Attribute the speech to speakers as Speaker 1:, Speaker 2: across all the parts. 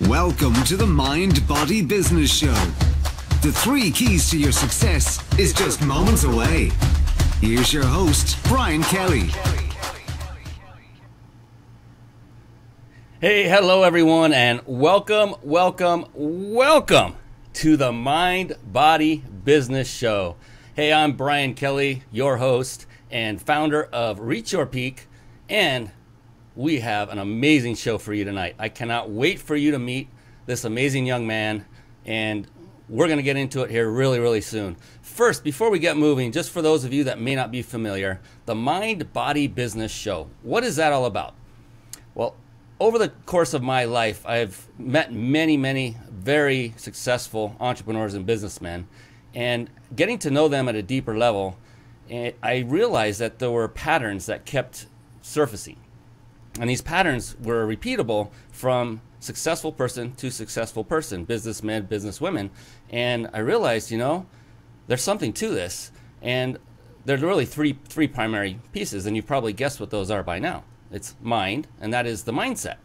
Speaker 1: Welcome to the Mind Body Business Show. The 3 keys to your success is just moments away. Here's your host, Brian Kelly.
Speaker 2: Hey, hello everyone, and welcome to the Mind Body Business Show. Hey, I'm Brian Kelly, your host and founder of Reach Your Peak, and we have an amazing show for you tonight. I cannot wait for you to meet this amazing young man, and we're going to get into it here really soon. First, before we get moving, just for those of you that may not be familiar, the Mind Body Business Show. What is that all about? Well, over the course of my life, I've met many very successful entrepreneurs and businessmen, and getting to know them at a deeper level, I realized that there were patterns that kept surfacing. And these patterns were repeatable from successful person to successful person, businessmen, businesswomen. And I realized, there's something to this. And there's really three primary pieces, and you've probably guessed what those are by now. It's mind, and that is the mindset.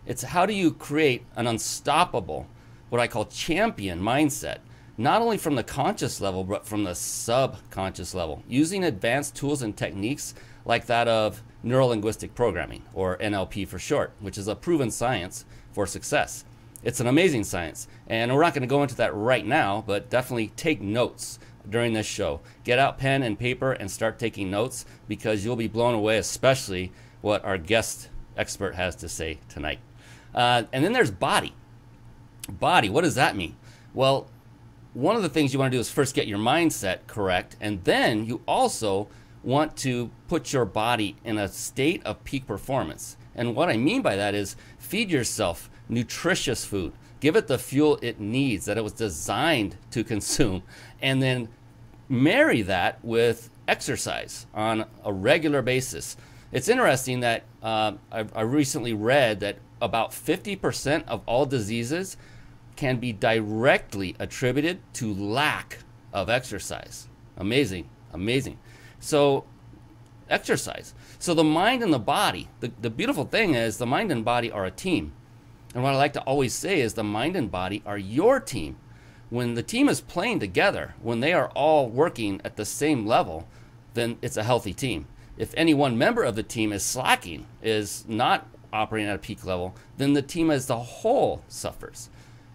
Speaker 2: It's how do you create an unstoppable, what I call champion mindset, not only from the conscious level, but from the subconscious level, using advanced tools and techniques like that of neuro-linguistic programming, or NLP for short, which is a proven science for success. It's an amazing science, and we're not going to go into that right now, but definitely take notes during this show. Get out pen and paper and start taking notes, because you'll be blown away, especially what our guest expert has to say tonight. And then there's body. Body, what does that mean? Well, one of the things you want to do is first get your mindset correct, and then you also want to put your body in a state of peak performance. And what I mean by that is feed yourself nutritious food. Give it the fuel it needs, that it was designed to consume, and then marry that with exercise on a regular basis. It's interesting that I recently read that about 50% of all diseases can be directly attributed to lack of exercise. Amazing. So exercise. So the mind and the body, the beautiful thing is the mind and body are a team. And what I like to always say is the mind and body are your team. When the team is playing together, when they are all working at the same level, then it's a healthy team. If any one member of the team is slacking, is not operating at a peak level, then the team as a whole suffers.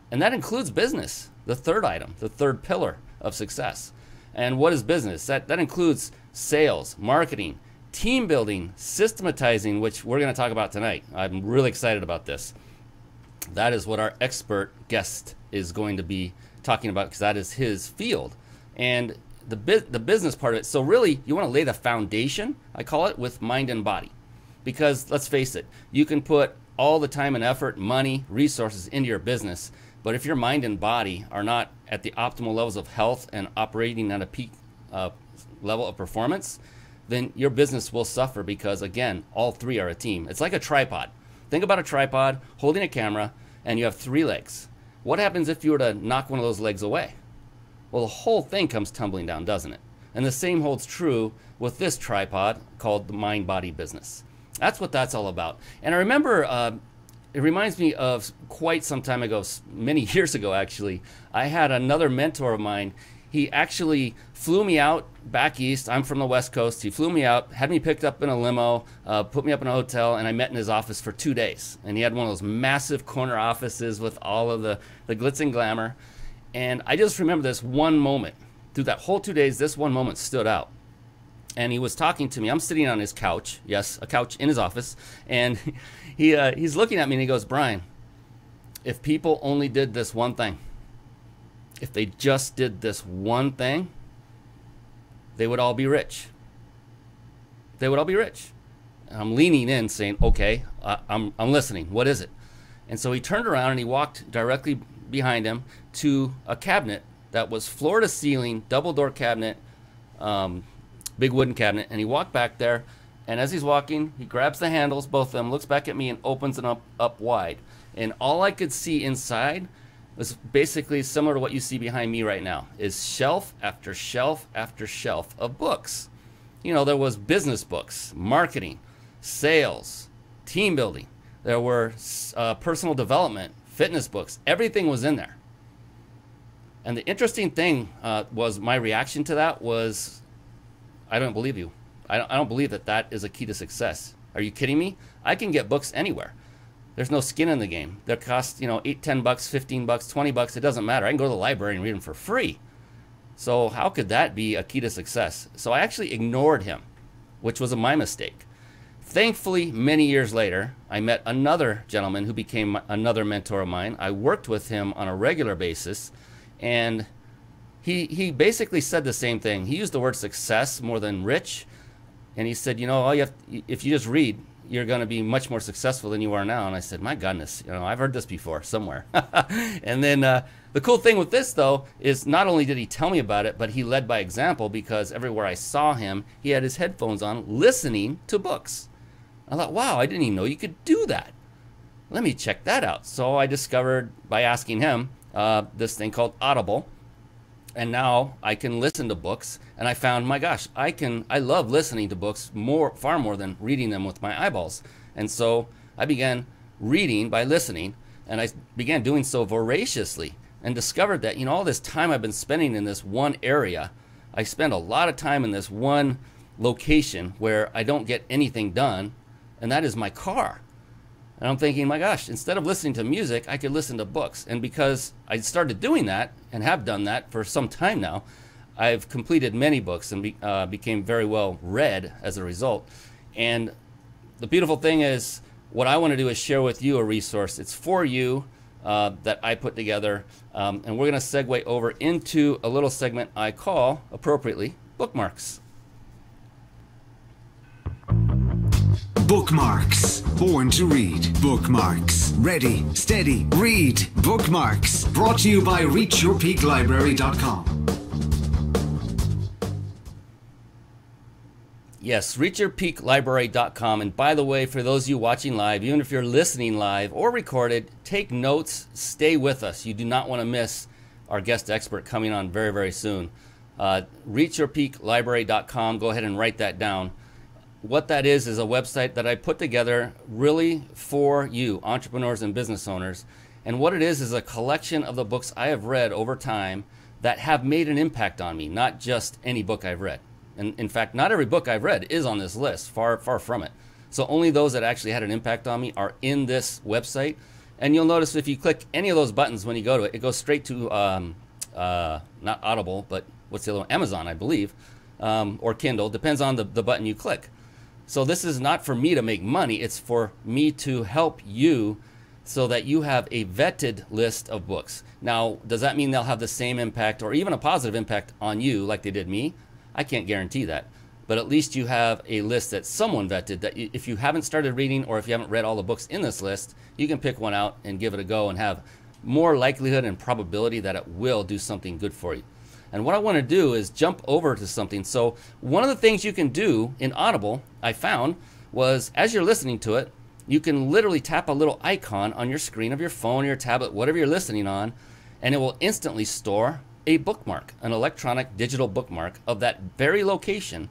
Speaker 2: And that includes business, the third item, the third pillar of success. And what is business? That includes sales, marketing, team building, systematizing, which we're going to talk about tonight. I'm really excited about this. That is what our expert guest is going to be talking about, because that is his field. And the business part of it. So really, you want to lay the foundation, I call it, with mind and body. Because let's face it, you can put all the time and effort, money, resources into your business, but if your mind and body are not at the optimal levels of health and operating at a peak level of performance, then your business will suffer, because again, all three are a team. It's like a tripod. Think about a tripod holding a camera, and you have 3 legs. What happens if you were to knock one of those legs away? Well, the whole thing comes tumbling down, doesn't it? And the same holds true with this tripod called the Mind Body Business. That's what that's all about. And I remember, it reminds me of quite some time ago, many years ago actually, I had another mentor of mine. He actually flew me out back east. I'm from the West Coast. He flew me out, had me picked up in a limo, put me up in a hotel, and I met in his office for 2 days. And he had one of those massive corner offices with all of the glitz and glamour. And I just remember this one moment. Through that whole 2 days, this one moment stood out. And he was talking to me. I'm sitting on his couch. Yes, a couch in his office. And he's looking at me and he goes, "Brian, if people only did this one thing, if they just did this one thing, they would all be rich. They would all be rich." And I'm leaning in saying, "Okay, I'm listening. What is it?" And so he turned around and he walked directly behind him to a cabinet that was floor to ceiling, double door cabinet, big wooden cabinet. And he walked back there, and as he's walking, he grabs the handles, both of them, looks back at me and opens them up wide. And all I could see inside was basically similar to what you see behind me right now, is shelf after shelf after shelf of books. There was business books, marketing, sales, team building. There were personal development, fitness books, everything was in there. And the interesting thing was my reaction to that was, I don't believe you. I don't believe that that is a key to success. Are you kidding me? I can get books anywhere. There's no skin in the game. They cost, $8, $10, $15, $20. It doesn't matter. I can go to the library and read them for free. So how could that be a key to success? So I actually ignored him, which was my mistake. Thankfully, many years later, I met another gentleman who became another mentor of mine. I worked with him on a regular basis, and he basically said the same thing. He used the word success more than rich, and he said, if you just read, you're going to be much more successful than you are now. And I said, my goodness, I've heard this before somewhere. And then the cool thing with this, though, is not only did he tell me about it, but he led by example, because everywhere I saw him, he had his headphones on listening to books. I thought, wow, I didn't even know you could do that. Let me check that out. So I discovered by asking him this thing called Audible. And now I can listen to books, and I found, my gosh, I love listening to books far more than reading them with my eyeballs. And so I began reading by listening, and I began doing so voraciously, and discovered that, all this time I've been spending in this one area, I spend a lot of time in this one location where I don't get anything done, and that is my car. And I'm thinking, my gosh, instead of listening to music, I could listen to books. And because I started doing that and have done that for some time now, I've completed many books and became very well read as a result. And the beautiful thing is, what I want to do is share with you a resource. It's for you that I put together. And we're going to segue over into a little segment I call, appropriately, bookmarks.
Speaker 1: Bookmarks. Born to read. Bookmarks. Ready, steady, read. Bookmarks. Brought to you by reachyourpeaklibrary.com.
Speaker 2: Yes, reachyourpeaklibrary.com. And by the way, for those of you watching live, even if you're listening live or recorded, take notes, stay with us. You do not want to miss our guest expert coming on very, very soon. Reachyourpeaklibrary.com. Go ahead and write that down. What that is a website that I put together really for you, entrepreneurs and business owners. And what it is a collection of the books I have read over time that have made an impact on me, not just any book I've read. And in fact, not every book I've read is on this list, far, far from it. So only those that actually had an impact on me are in this website. And you'll notice if you click any of those buttons when you go to it, it goes straight to, not Audible, but what's the other one? Amazon, I believe, or Kindle, depends on the button you click. So this is not for me to make money, it's for me to help you so that you have a vetted list of books. Now, does that mean they'll have the same impact or even a positive impact on you like they did me? I can't guarantee that. But at least you have a list that someone vetted, that if you haven't started reading or if you haven't read all the books in this list, you can pick one out and give it a go and have more likelihood and probability that it will do something good for you. And what I want to do is jump over to something. So one of the things you can do in Audible, I found, was as you're listening to it, you can literally tap a little icon on your screen of your phone or your tablet, whatever you're listening on, and it will instantly store a bookmark, an electronic digital bookmark of that very location.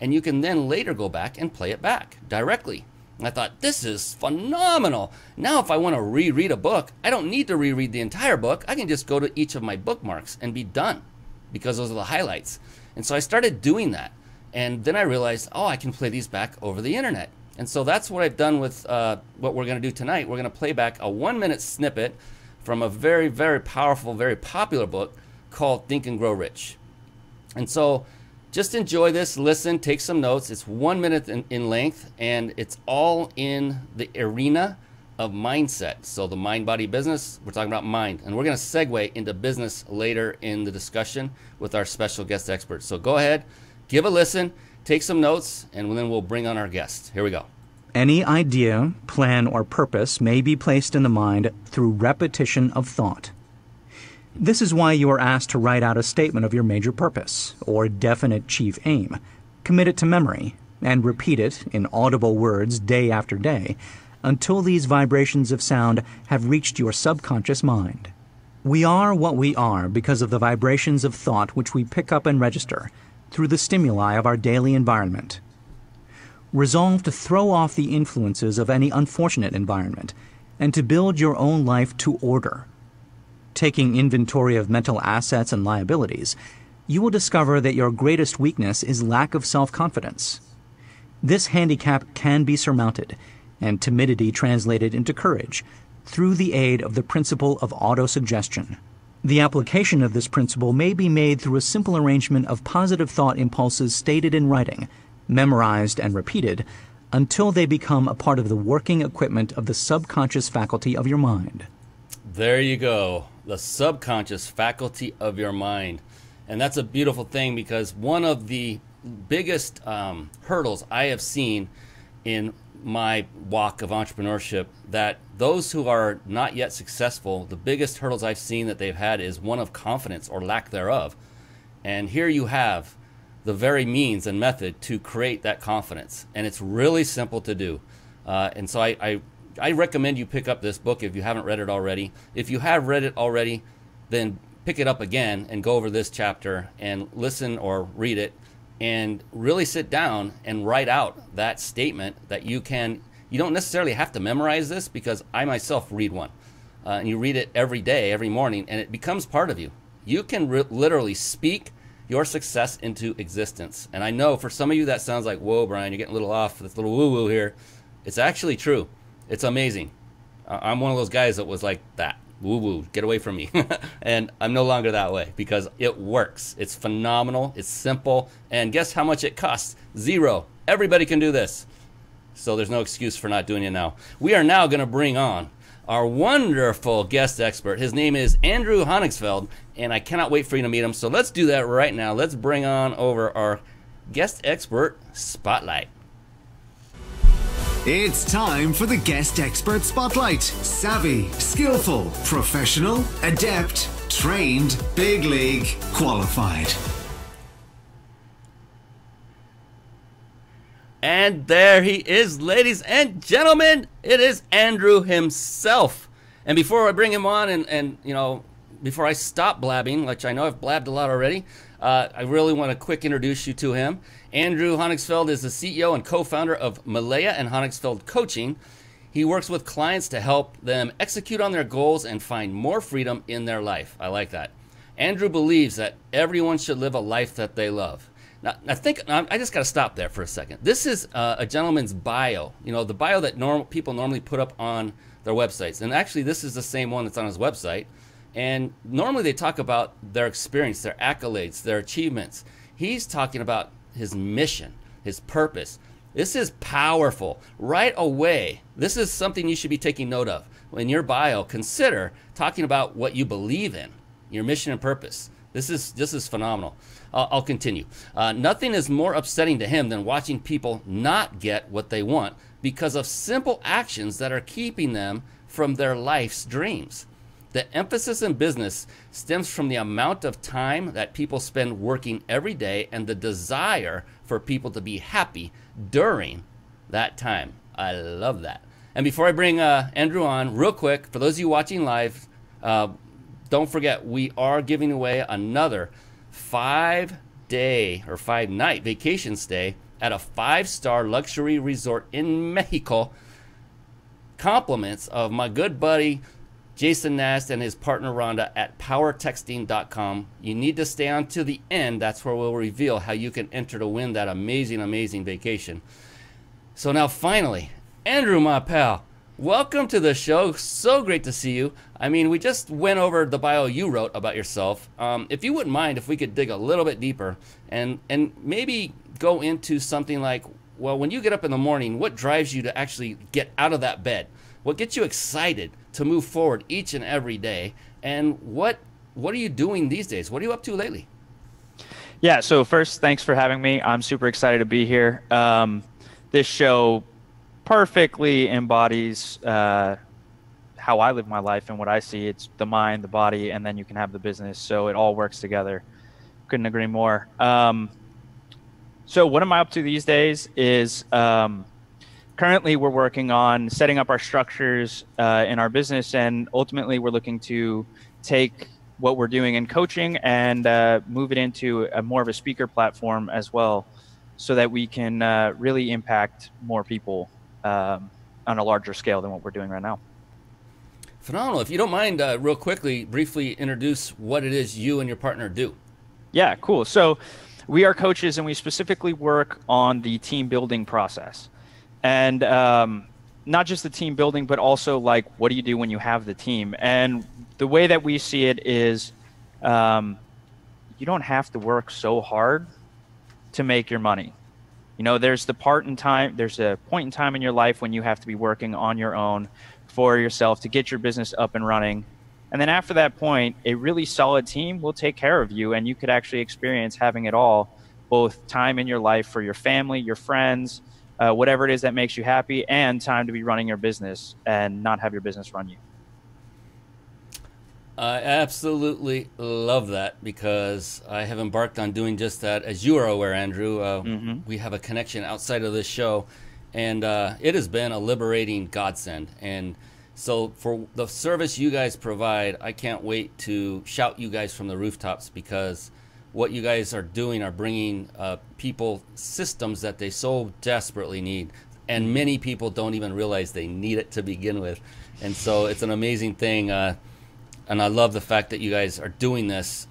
Speaker 2: And you can then later go back and play it back directly. And I thought, this is phenomenal. Now if I want to reread a book, I don't need to reread the entire book. I can just go to each of my bookmarks and be done, because those are the highlights. And so I started doing that. And then I realized, I can play these back over the internet. And so that's what I've done with what we're going to do tonight. We're going to play back a 1-minute snippet from a very, very powerful, very popular book called Think and Grow Rich. And so just enjoy this, listen, take some notes. It's 1 minute in length, and it's all in the arena of mindset. So the mind-body business, we're talking about mind. And we're going to segue into business later in the discussion with our special guest expert. So go ahead, give a listen, take some notes, and then we'll bring on our guest. Here we go.
Speaker 3: Any idea, plan, or purpose may be placed in the mind through repetition of thought. This is why you are asked to write out a statement of your major purpose or definite chief aim, commit it to memory, and repeat it in audible words day after day until these vibrations of sound have reached your subconscious mind. We are what we are because of the vibrations of thought which we pick up and register through the stimuli of our daily environment. Resolve to throw off the influences of any unfortunate environment and to build your own life to order. Taking inventory of mental assets and liabilities, you will discover that your greatest weakness is lack of self-confidence. This handicap can be surmounted, and timidity translated into courage, through the aid of the principle of autosuggestion. The application of this principle may be made through a simple arrangement of positive thought impulses stated in writing, memorized and repeated, until they become a part of the working equipment of the subconscious faculty of your mind.
Speaker 2: There you go, the subconscious faculty of your mind. And that's a beautiful thing, because one of the biggest hurdles I have seen in my walk of entrepreneurship, that those who are not yet successful, the biggest hurdles I've seen that they've had is one of confidence or lack thereof. And here you have the very means and method to create that confidence. And it's really simple to do. And so I recommend you pick up this book if you haven't read it already. If you have read it already, then pick it up again and go over this chapter and listen or read it, and really sit down and write out that statement that you don't necessarily have to memorize this, because I myself read one. And you read it every day, every morning, and it becomes part of you. You can literally speak your success into existence. And I know for some of you that sounds like, whoa, Brian, you're getting a little off, this little woo-woo here. It's actually true. It's amazing. I'm one of those guys that was like that. Woo-woo, get away from me. And I'm no longer that way, because it works. It's phenomenal. It's simple. And guess how much it costs? $0. Everybody can do this. So there's no excuse for not doing it now. We are now going to bring on our wonderful guest expert. His name is Andrew Honigsfeld, and I cannot wait for you to meet him. So let's do that right now. Let's bring on over our guest expert spotlight.
Speaker 1: It's time for the Guest Expert Spotlight. Savvy, skillful, professional, adept, trained, big league, qualified.
Speaker 2: And there he is, ladies and gentlemen. It is Andrew himself. And before I bring him on and you know, before I stop blabbing, which I know I've blabbed a lot already, I really want to quick introduce you to him. Andrew Honigsfeld is the CEO and co-founder of Millea and Honigsfeld Coaching. He works with clients to help them execute on their goals and find more freedom in their life. I like that. Andrew believes that everyone should live a life that they love. Now, I just got to stop there for a second. This is a gentleman's bio, you know, the bio that people normally put up on their websites. And actually, this is the same one that's on his website. And normally they talk about their experience, their accolades, their achievements. He's talking about his mission, his purpose. This is powerful. Right away, this is something you should be taking note of. In your bio, consider talking about what you believe in, your mission and purpose. This is phenomenal. I'll continue. Nothing is more upsetting to him than watching people not get what they want because of simple actions that are keeping them from their life's dreams. The emphasis in business stems from the amount of time that people spend working every day and the desire for people to be happy during that time. I love that. And before I bring Andrew on, real quick, for those of you watching live, don't forget, we are giving away another 5-day or 5-night vacation stay at a 5-star luxury resort in Mexico. Compliments of my good buddy Jason Nast and his partner Rhonda at powertexting.com. You need to stay on to the end. That's where we'll reveal how you can enter to win that amazing, amazing vacation. So now finally, Andrew, my pal, welcome to the show. So great to see you. I mean, we just went over the bio you wrote about yourself. If you wouldn't mind, if we could dig a little bit deeper and maybe go into something like, well, when you get up in the morning, what drives you to actually get out of that bed? What gets you excited to move forward each and every day? And what are you doing these days? What are you up to lately?
Speaker 4: Yeah, so first, thanks for having me. I'm super excited to be here. This show perfectly embodies how I live my life and what I see. It's the mind, the body, and then you can have the business. So it all works together. Couldn't agree more. So what am I up to these days is currently we're working on setting up our structures in our business, and ultimately we're looking to take what we're doing in coaching and move it into more of a speaker platform as well, so that we can really impact more people on a larger scale than what we're doing right now.
Speaker 2: Phenomenal. If you don't mind, real quickly, briefly introduce what it is you and your partner do.
Speaker 4: Yeah, cool. So we are coaches, and we specifically work on the team building process. And not just the team building, but also like, what do you do when you have the team? And the way that we see it is you don't have to work so hard to make your money. You know, there's a point in time in your life when you have to be working on your own for yourself to get your business up and running. And then after that point, a really solid team will take care of you, and you could actually experience having it all, both time in your life for your family, your friends, whatever it is that makes you happy, and time to be running your business and not have your business run you.
Speaker 2: I absolutely love that, because I have embarked on doing just that. As you are aware, Andrew, we have a connection outside of this show, and it has been a liberating godsend. And so for the service you guys provide, I can't wait to shout you guys from the rooftops, because what you guys are doing are bringing people systems that they so desperately need. And many people don't even realize they need it to begin with. And so it's an amazing thing. And I love the fact that you guys are doing this,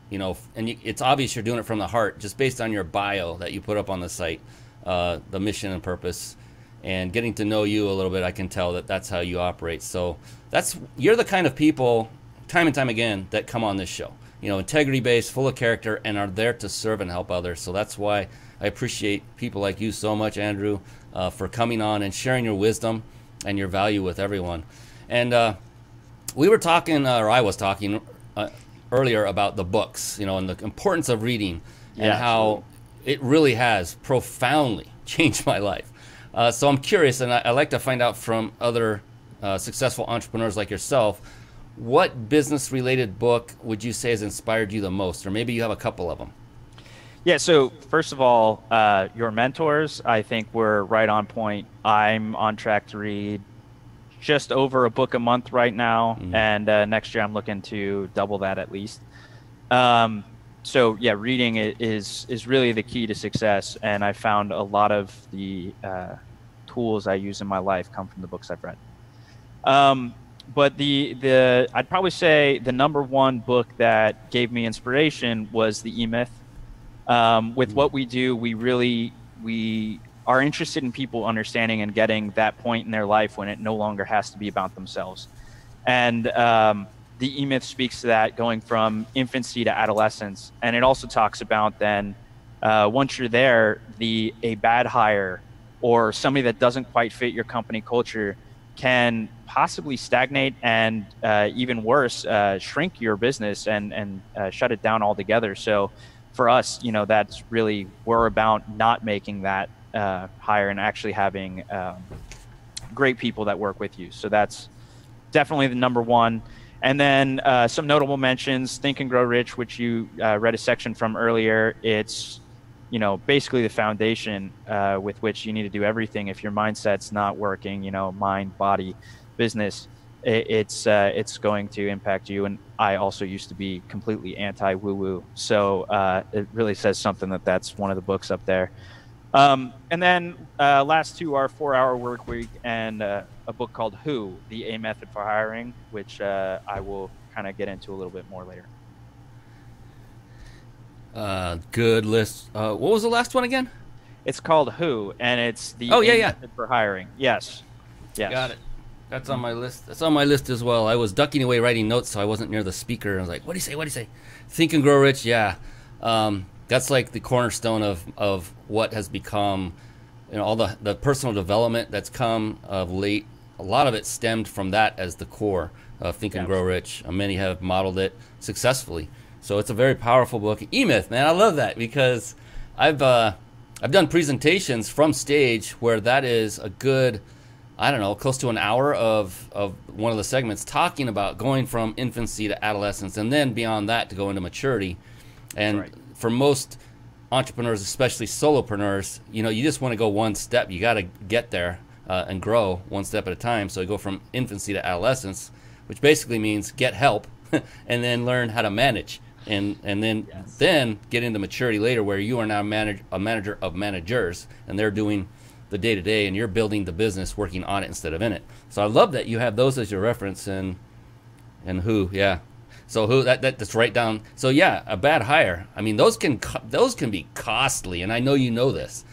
Speaker 2: it's obvious you're doing it from the heart, just based on your bio that you put up on the site, the mission and purpose, and getting to know you a little bit. I can tell that that's how you operate. So you're the kind of people, time and time again, that come on this show, integrity-based, full of character, and are there to serve and help others. So that's why I appreciate people like you so much, Andrew, for coming on and sharing your wisdom and your value with everyone. And we were talking, or I was talking earlier about the books, and the importance of reading, and how it really has profoundly changed my life. So I'm curious, and I like to find out from other successful entrepreneurs like yourself, what business-related book would you say has inspired you the most? Or maybe you have a couple of them.
Speaker 4: Yeah, so first of all, your mentors, I think, were right on point. I'm on track to read just over a book a month right now, and next year I'm looking to double that at least. So yeah, reading is really the key to success, and I found a lot of the tools I use in my life come from the books I've read. But I'd probably say the number one book that gave me inspiration was the E-Myth. With what we do, we are interested in people understanding and getting that point in their life when it no longer has to be about themselves. And the E-Myth speaks to that, going from infancy to adolescence. And it also talks about then, once you're there, a bad hire or somebody that doesn't quite fit your company culture can possibly stagnate and even worse, shrink your business and shut it down altogether. So for us, that's really, we're about not making that hire and actually having great people that work with you. So that's definitely the number one. And then some notable mentions: Think and Grow Rich, which you read a section from earlier. It's basically the foundation with which you need to do everything. If your mindset's not working, mind, body, business, it's going to impact you. And I also used to be completely anti woo-woo, so it really says something that's one of the books up there. And then last two are 4-Hour Work Week and a book called Who, the A Method for Hiring, which I will kind of get into a little bit more later.
Speaker 2: Good list. What was the last one again?
Speaker 4: It's called Who, and it's the Method for Hiring. Yes.
Speaker 2: Got it. That's on my list. That's on my list as well. I was ducking away writing notes, so I wasn't near the speaker. I was like, what do you say? Think and Grow Rich. Yeah. That's like the cornerstone of what has become, all the personal development that's come of late. A lot of it stemmed from that as the core of Think and Grow Rich. Many have modeled it successfully. So it's a very powerful book. E-Myth, man, I love that, because I've done presentations from stage where that is a good, close to an hour of one of the segments talking about going from infancy to adolescence, and then beyond that to go into maturity. And for most entrepreneurs, especially solopreneurs, you just want to go one step. You got to get there and grow one step at a time. So you go from infancy to adolescence, which basically means get help and then learn how to manage. And then get into maturity later, where you are now a manager of managers, and they're doing the day-to-day, and you're building the business working on it instead of in it. So I love that you have those as your reference. And who, yeah. So who, that's right down. So yeah, a bad hire. I mean, those can be costly, and I know you know this.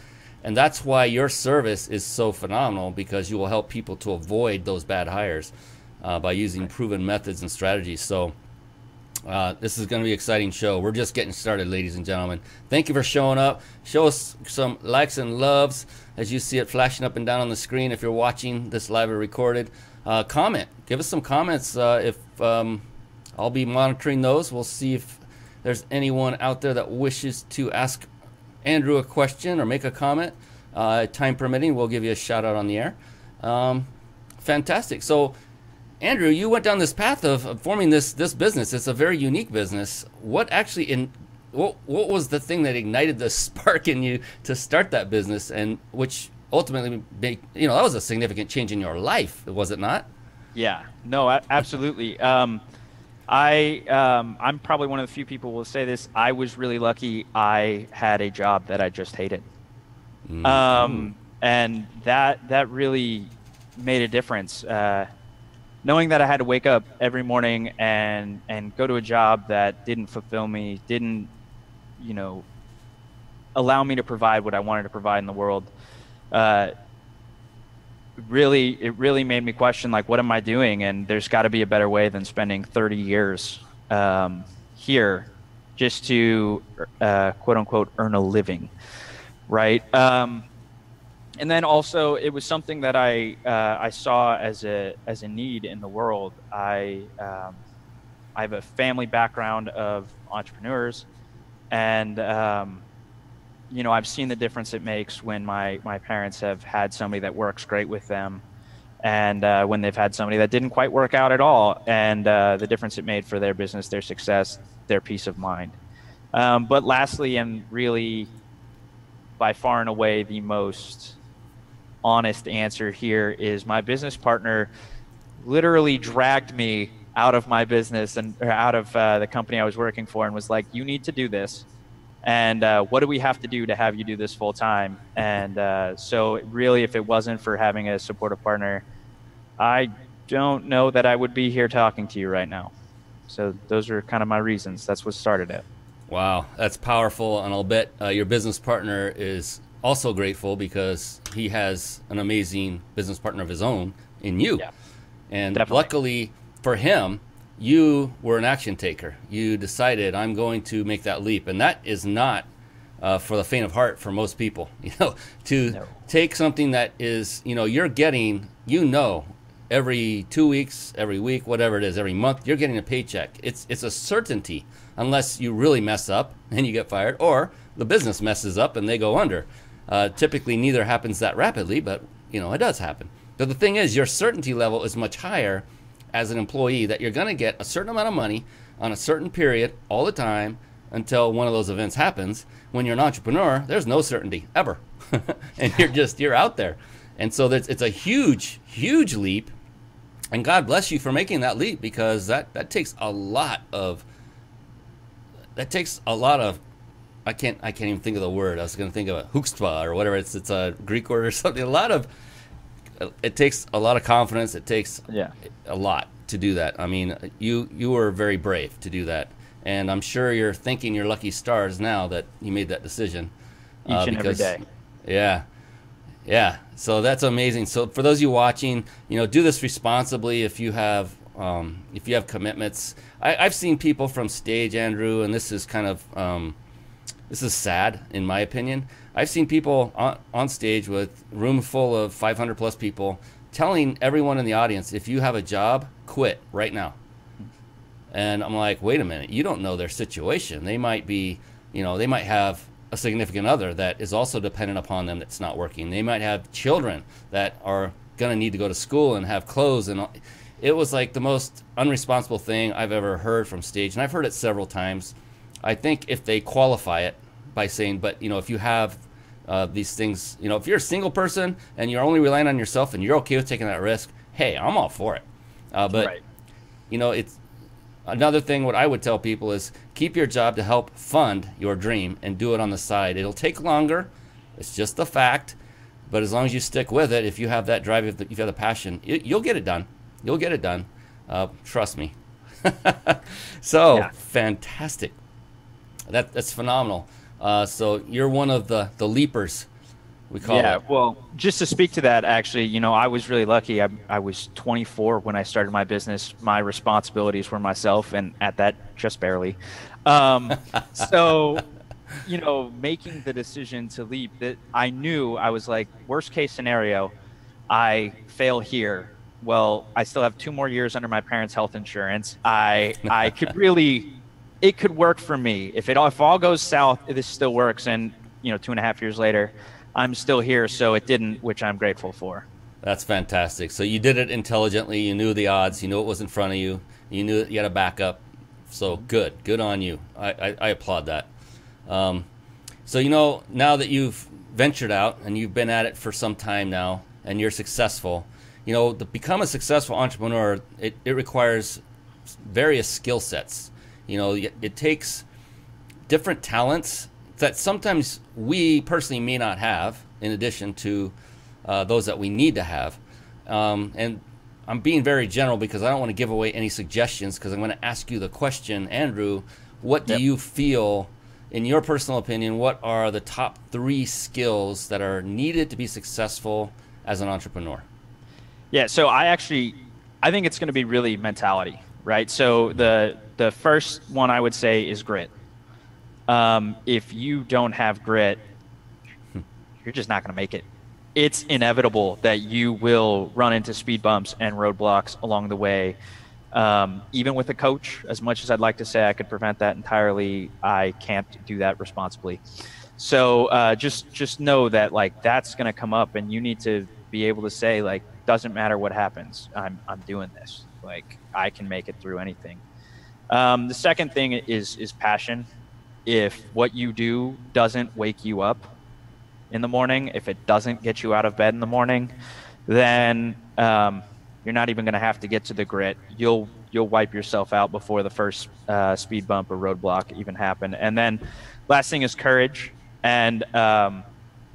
Speaker 2: And that's why your service is so phenomenal, because you will help people to avoid those bad hires by using proven methods and strategies. So this is going to be an exciting show. We're just getting started, ladies and gentlemen. Thank you for showing up. Show us some likes and loves as you see it flashing up and down on the screen if you're watching this live or recorded. Comment. Give us some comments. If I'll be monitoring those. We'll see if there's anyone out there that wishes to ask Andrew a question or make a comment. Time permitting, we'll give you a shout out on the air. Fantastic. So Andrew, you went down this path of forming this business. It's a very unique business. What was the thing that ignited the spark in you to start that business, and which ultimately made, that was a significant change in your life, was it not?
Speaker 4: Yeah, no, absolutely. I'm probably one of the few people who will say this. I was really lucky. I had a job that I just hated. And that really made a difference. Knowing that I had to wake up every morning and go to a job that didn't fulfill me, didn't, allow me to provide what I wanted to provide in the world, it really made me question, like, what am I doing? And there's got to be a better way than spending 30 years here just to quote unquote earn a living, right? And then also, it was something that I saw as a need in the world. I have a family background of entrepreneurs, and I've seen the difference it makes when my parents have had somebody that works great with them, and when they've had somebody that didn't quite work out at all, and the difference it made for their business, their success, their peace of mind. But lastly, and really by far and away the most honest answer here, is my business partner literally dragged me out of my business or out of the company I was working for, and was like, you need to do this. And what do we have to do to have you do this full time? And so really, if it wasn't for having a supportive partner, I don't know that I would be here talking to you right now. So those are kind of my reasons. That's what started it. Wow,
Speaker 2: that's powerful. And I'll bet your business partner is also grateful, because he has an amazing business partner of his own in you. Yeah, and definitely. Luckily for him, you were an action taker. You decided, I'm going to make that leap. And that is not for the faint of heart for most people, to take something that is, you're getting, every 2 weeks, every week, whatever it is, every month, you're getting a paycheck. It's a certainty, unless you really mess up and you get fired, or the business messes up and they go under. Typically, neither happens that rapidly, but it does happen. But the thing is, your certainty level is much higher as an employee, that you're going to get a certain amount of money on a certain period all the time until one of those events happens. When you're an entrepreneur, there's no certainty ever, and you're out there. And so it's a huge, huge leap. And God bless you for making that leap, because that takes a lot of. I can't even think of the word. I was going to think of a chutzpah or whatever. It's a Greek word or something. It takes a lot of confidence. It takes a lot to do that. I mean, you were very brave to do that, and I'm sure you're thanking your lucky stars now that you made that decision.
Speaker 4: Each and every day.
Speaker 2: Yeah. So that's amazing. So for those of you watching, do this responsibly. If you have commitments, I've seen people from stage, Andrew, and this is kind of. This is sad, in my opinion. I've seen people on stage with a room full of 500 plus people telling everyone in the audience, if you have a job, quit right now. And I'm like, wait a minute, you don't know their situation. They might be, they might have a significant other that is also dependent upon them that's not working. They might have children that are going to need to go to school and have clothes. And it was like the most unresponsible thing I've ever heard from stage. And I've heard it several times. I think if they qualify it by saying, but if you have these things, if you're a single person and you're only relying on yourself and you're okay with taking that risk, hey, I'm all for it. But right. It's another thing. What I would tell people is keep your job to help fund your dream and do it on the side. It'll take longer. It's just a fact. But as long as you stick with it, if you have that drive, if you have the passion, you'll get it done. You'll get it done. Trust me. So, yeah. Fantastic. That's phenomenal. So you're one of the leapers, we call it.
Speaker 4: Yeah, well, just to speak to that, actually, you know, I was really lucky. I was 24 when I started my business. My responsibilities were myself, and at that, just barely. So, you know, making the decision to leap, that I knew, I was like, worst case scenario, I fail here. Well, I still have 2 more years under my parents' health insurance. I could really, it could work for me. If all goes south, this still works. And, you know, 2.5 years later, I'm still here. So it didn't, which I'm grateful for.
Speaker 2: That's fantastic. So you did it intelligently. You knew the odds. You knew it was in front of you. You knew you had a backup. So good on you. I applaud that. So, you know, now that you've ventured out and you've been at it for some time now and you're successful, you know, to become a successful entrepreneur, it requires various skill sets. You know, it takes different talents that sometimes we personally may not have, in addition to those that we need to have. And I'm being very general because I don't want to give away any suggestions, because I'm going to ask you the question, Andrew, what do you feel, in your personal opinion, what are the top 3 skills that are needed to be successful as an entrepreneur?
Speaker 4: Yeah, so I think it's going to be really mentality, right? So the first one I would say is grit. If you don't have grit, you're just not going to make it. It's inevitable that you will run into speed bumps and roadblocks along the way. Even with a coach, as much as I'd like to say I could prevent that entirely, I can't do that responsibly. So just know that, like, that's going to come up, and you need to be able to say, like, doesn't matter what happens, I'm doing this. Like, I can make it through anything. The second thing is passion. If what you do doesn't wake you up in the morning, if it doesn't get you out of bed in the morning, then you're not even going to have to get to the grit. You'll wipe yourself out before the first speed bump or roadblock even happen. And then last thing is courage. And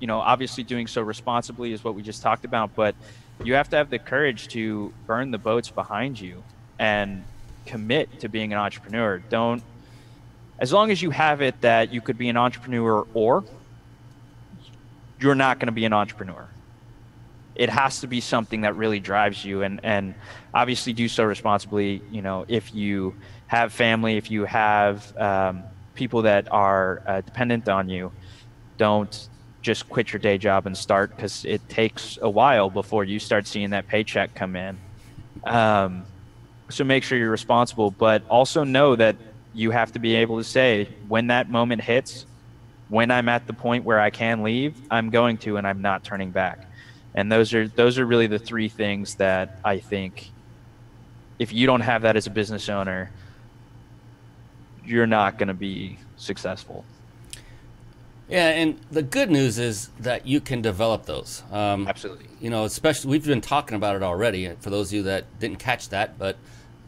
Speaker 4: you know, obviously doing so responsibly is what we just talked about, but you have to have the courage to burn the boats behind you and commit to being an entrepreneur. As long as you have it that you could be an entrepreneur, or you're not going to be an entrepreneur. It has to be something that really drives you, and obviously do so responsibly. You know, if you have family, if you have people that are dependent on you, don't just quit your day job and start, because it takes a while before you start seeing that paycheck come in. So make sure you're responsible, but also know that you have to be able to say, when that moment hits, when I'm at the point where I can leave, I'm going to, and I'm not turning back. And those are really the 3 things that I think, if you don't have that as a business owner, you're not going to be successful.
Speaker 2: Yeah, and the good news is that you can develop those.
Speaker 4: Absolutely.
Speaker 2: You know, especially, we've been talking about it already, for those of you that didn't catch that, but,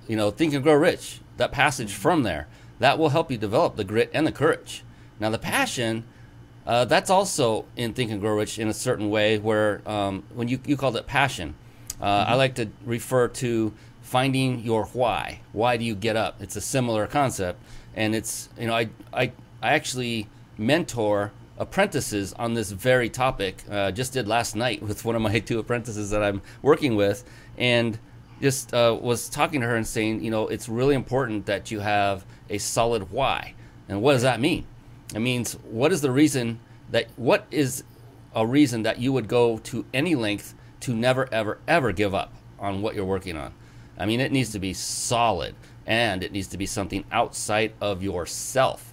Speaker 2: you know, Think and Grow Rich, that passage from there, that will help you develop the grit and the courage. Now, the passion, that's also in Think and Grow Rich in a certain way, where when you called it passion, I like to refer to finding your why. Why do you get up? It's a similar concept, and it's, you know, I actually mentor apprentices on this very topic. Just did last night with one of my 2 apprentices that I'm working with, and just was talking to her and saying, you know, it's really important that you have a solid why. And what does that mean? It means, what is a reason that you would go to any length to never, ever, ever give up on what you're working on? I mean, it needs to be solid, and it needs to be something outside of yourself.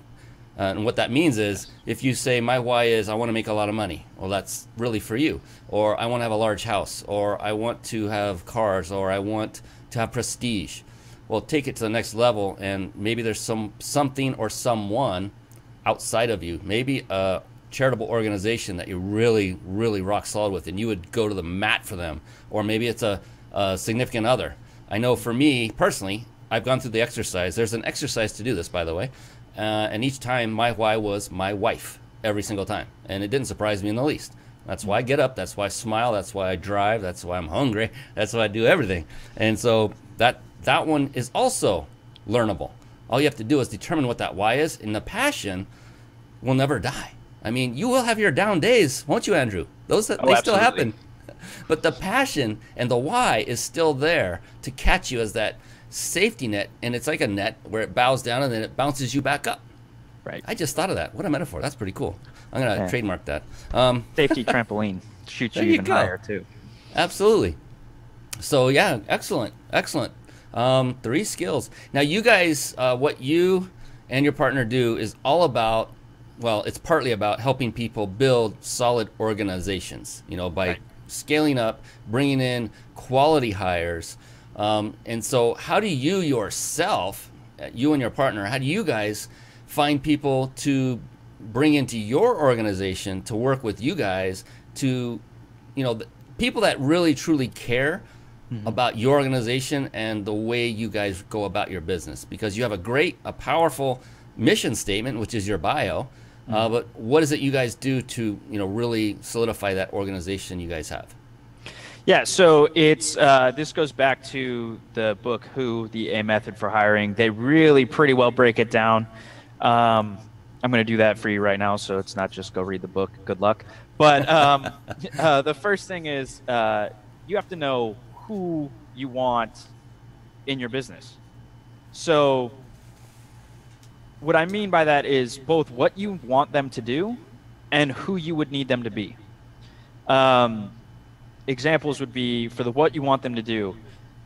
Speaker 2: And what that means is, if you say, my why is I want to make a lot of money, well, that's really for you. Or I want to have a large house, or I want to have cars, or I want to have prestige. Well, take it to the next level, and maybe there's something or someone outside of you, maybe a charitable organization that you're really, really rock solid with, and you would go to the mat for them. Or maybe it's a significant other. I know for me personally, I've gone through the exercise. There's an exercise to do this, by the way. And each time my why was my wife, every single time. And it didn't surprise me in the least. That's why I get up. That's why I smile. That's why I drive. That's why I'm hungry. That's why I do everything. And so that one is also learnable. All you have to do is determine what that why is, and the passion will never die. I mean, you will have your down days, won't you, Andrew? They still happen. But the passion and the why is still there to catch you as that safety net, and it's like a net where it bows down and then it bounces you back up.
Speaker 4: Right.
Speaker 2: I just thought of that. What a metaphor. That's pretty cool. I'm going to trademark that.
Speaker 4: Safety trampoline shoots you even higher, too.
Speaker 2: Absolutely. So, yeah, excellent. 3 skills. Now, you guys, what you and your partner do is all about, well, it's partly about helping people build solid organizations, by scaling up, bringing in quality hires. And so how do you yourself, you and your partner, how do you guys find people to bring into your organization to work with you guys to, people that really truly care about your organization and the way you guys go about your business? Because you have a powerful mission statement, which is your bio. But what is it you guys do to, really solidify that organization you guys have?
Speaker 4: Yeah, so it's this goes back to the book Who, the A Method for Hiring. They really pretty well break it down. I'm going to do that for you right now, so it's not just go read the book. Good luck. But the first thing is you have to know who you want in your business. So what I mean by that is both what you want them to do and who you would need them to be. Examples would be for what you want them to do.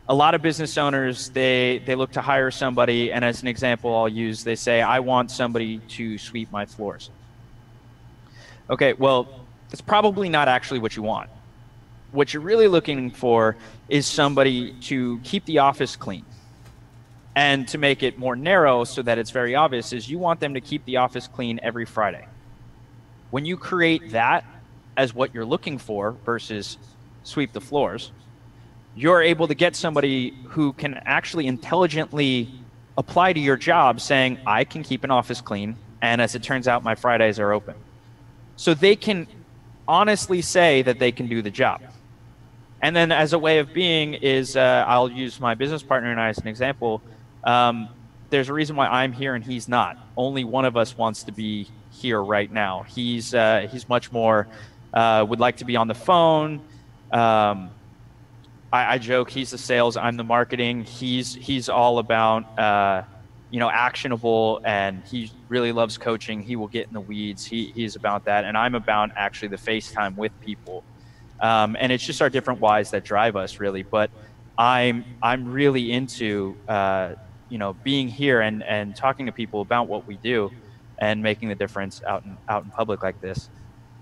Speaker 4: A lot of business owners, they look to hire somebody, and as an example I'll use, they say, I want somebody to sweep my floors. Okay, well, that's probably not actually what you want. What you're really looking for is somebody to keep the office clean. And to make it more narrow so that it's very obvious is you want them to keep the office clean every Friday. When you create that as what you're looking for versus sweep the floors, you're able to get somebody who can actually intelligently apply to your job saying, I can keep an office clean, and as it turns out, my Fridays are open. So they can honestly say that they can do the job. And then as a way of being is, I'll use my business partner and I as an example. There's a reason why I'm here and he's not. Only one of us wants to be here right now. He's much more, would like to be on the phone. I joke he's the sales, I'm the marketing. He's all about, actionable, and he really loves coaching. He will get in the weeds. He's about that. And I'm about actually the FaceTime with people. And it's just our different whys that drive us really. But I'm really into, being here and talking to people about what we do and making the difference out in public like this.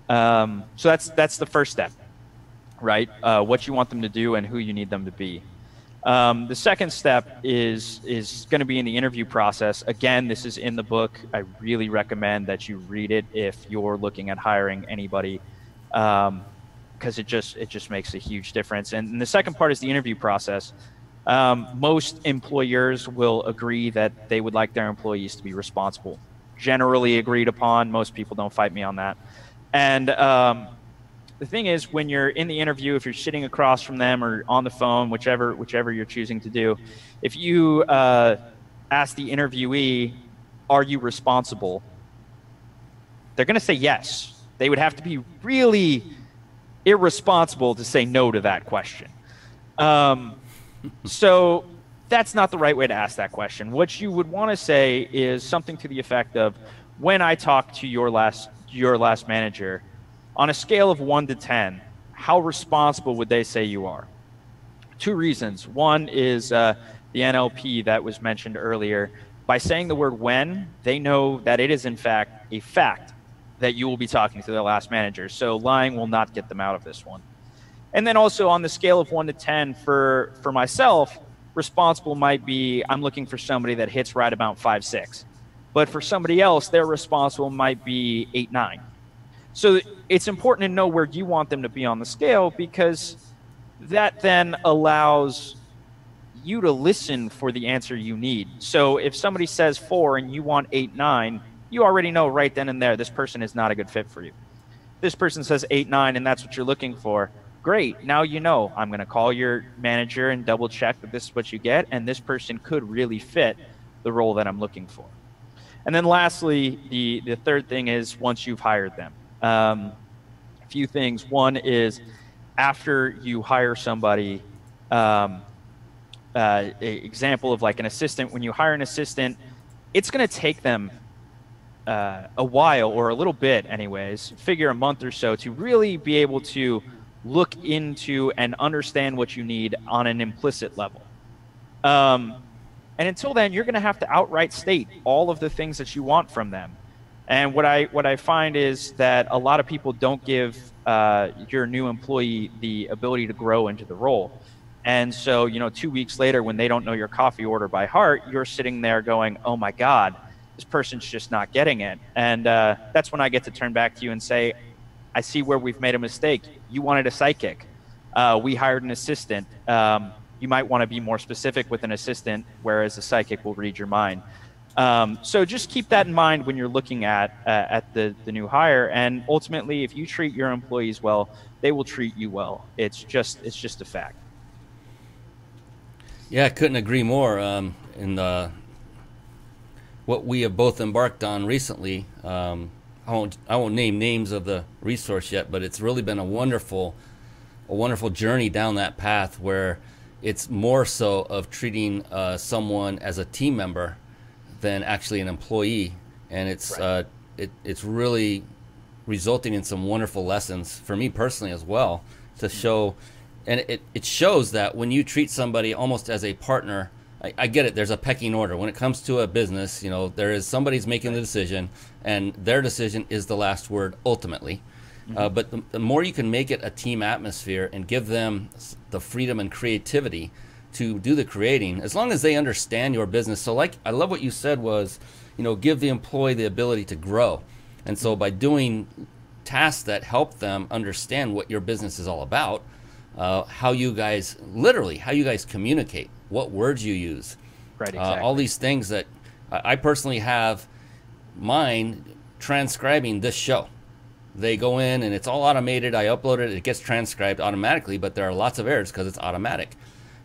Speaker 4: So that's the first step, right? What you want them to do and who you need them to be. The second step is going to be in the interview process. Again, this is in the book. I really recommend that you read it if you're looking at hiring anybody, because it just makes a huge difference. And the second part is the interview process. Most employers will agree that they would like their employees to be responsible. Generally agreed upon. Most people don't fight me on that. And the thing is, when you're in the interview, if you're sitting across from them or on the phone, whichever you're choosing to do, if you ask the interviewee, are you responsible? They're going to say yes. They would have to be really irresponsible to say no to that question. So that's not the right way to ask that question. What you would want to say is something to the effect of, when I talk to your last manager, on a scale of 1 to 10, how responsible would they say you are? 2 reasons. One is the NLP that was mentioned earlier. By saying the word when, they know that it is in fact a fact that you will be talking to their last manager. So lying will not get them out of this one. And then also on the scale of 1 to 10, for myself, responsible might be, I'm looking for somebody that hits right about 5, 6. But for somebody else, their responsible might be 8, 9. So it's important to know where you want them to be on the scale, because that then allows you to listen for the answer you need. So if somebody says 4 and you want 8, 9, you already know right then and there this person is not a good fit for you. this person says 8, 9, and that's what you're looking for. Great. Now you know. I'm going to call your manager and double check that this is what you get, and this person could really fit the role that I'm looking for. And then lastly, the third thing is once you've hired them. A few things. One is after you hire somebody, example of like an assistant, when you hire an assistant, it's going to take them a while, or a little bit anyways, figure a month or so, to really be able to look into and understand what you need on an implicit level. And until then, you're going to have to outright state all of the things that you want from them. And what I find is that a lot of people don't give your new employee the ability to grow into the role. And so, 2 weeks later, when they don't know your coffee order by heart, you're sitting there going, oh my God, this person's just not getting it. And that's when I get to turn back to you and say, I see where we've made a mistake. You wanted a psychic. We hired an assistant. You might want to be more specific with an assistant, whereas a psychic will read your mind. So just keep that in mind when you're looking at the new hire. And ultimately, if you treat your employees well, they will treat you well. It's just a fact.
Speaker 2: Yeah, I couldn't agree more. In what we have both embarked on recently, I won't name names of the resource yet, but it's really been a wonderful journey down that path where it's more so of treating someone as a team member than actually an employee, and it's
Speaker 4: Right.
Speaker 2: It's really resulting in some wonderful lessons for me personally as well, to show, and it shows that when you treat somebody almost as a partner. I get it. There's a pecking order when it comes to a business. There is somebody's making the decision, and their decision is the last word ultimately. But the more you can make it a team atmosphere and give them the freedom and creativity to do the creating, as long as they understand your business. So I love what you said was, give the employee the ability to grow. And so by doing tasks that help them understand what your business is all about, how you guys communicate, what words you use,
Speaker 4: Right, exactly.
Speaker 2: all these things that I personally have mine transcribing this show. They go in and it's all automated. I upload it. It gets transcribed automatically, but there are lots of errors because it's automatic.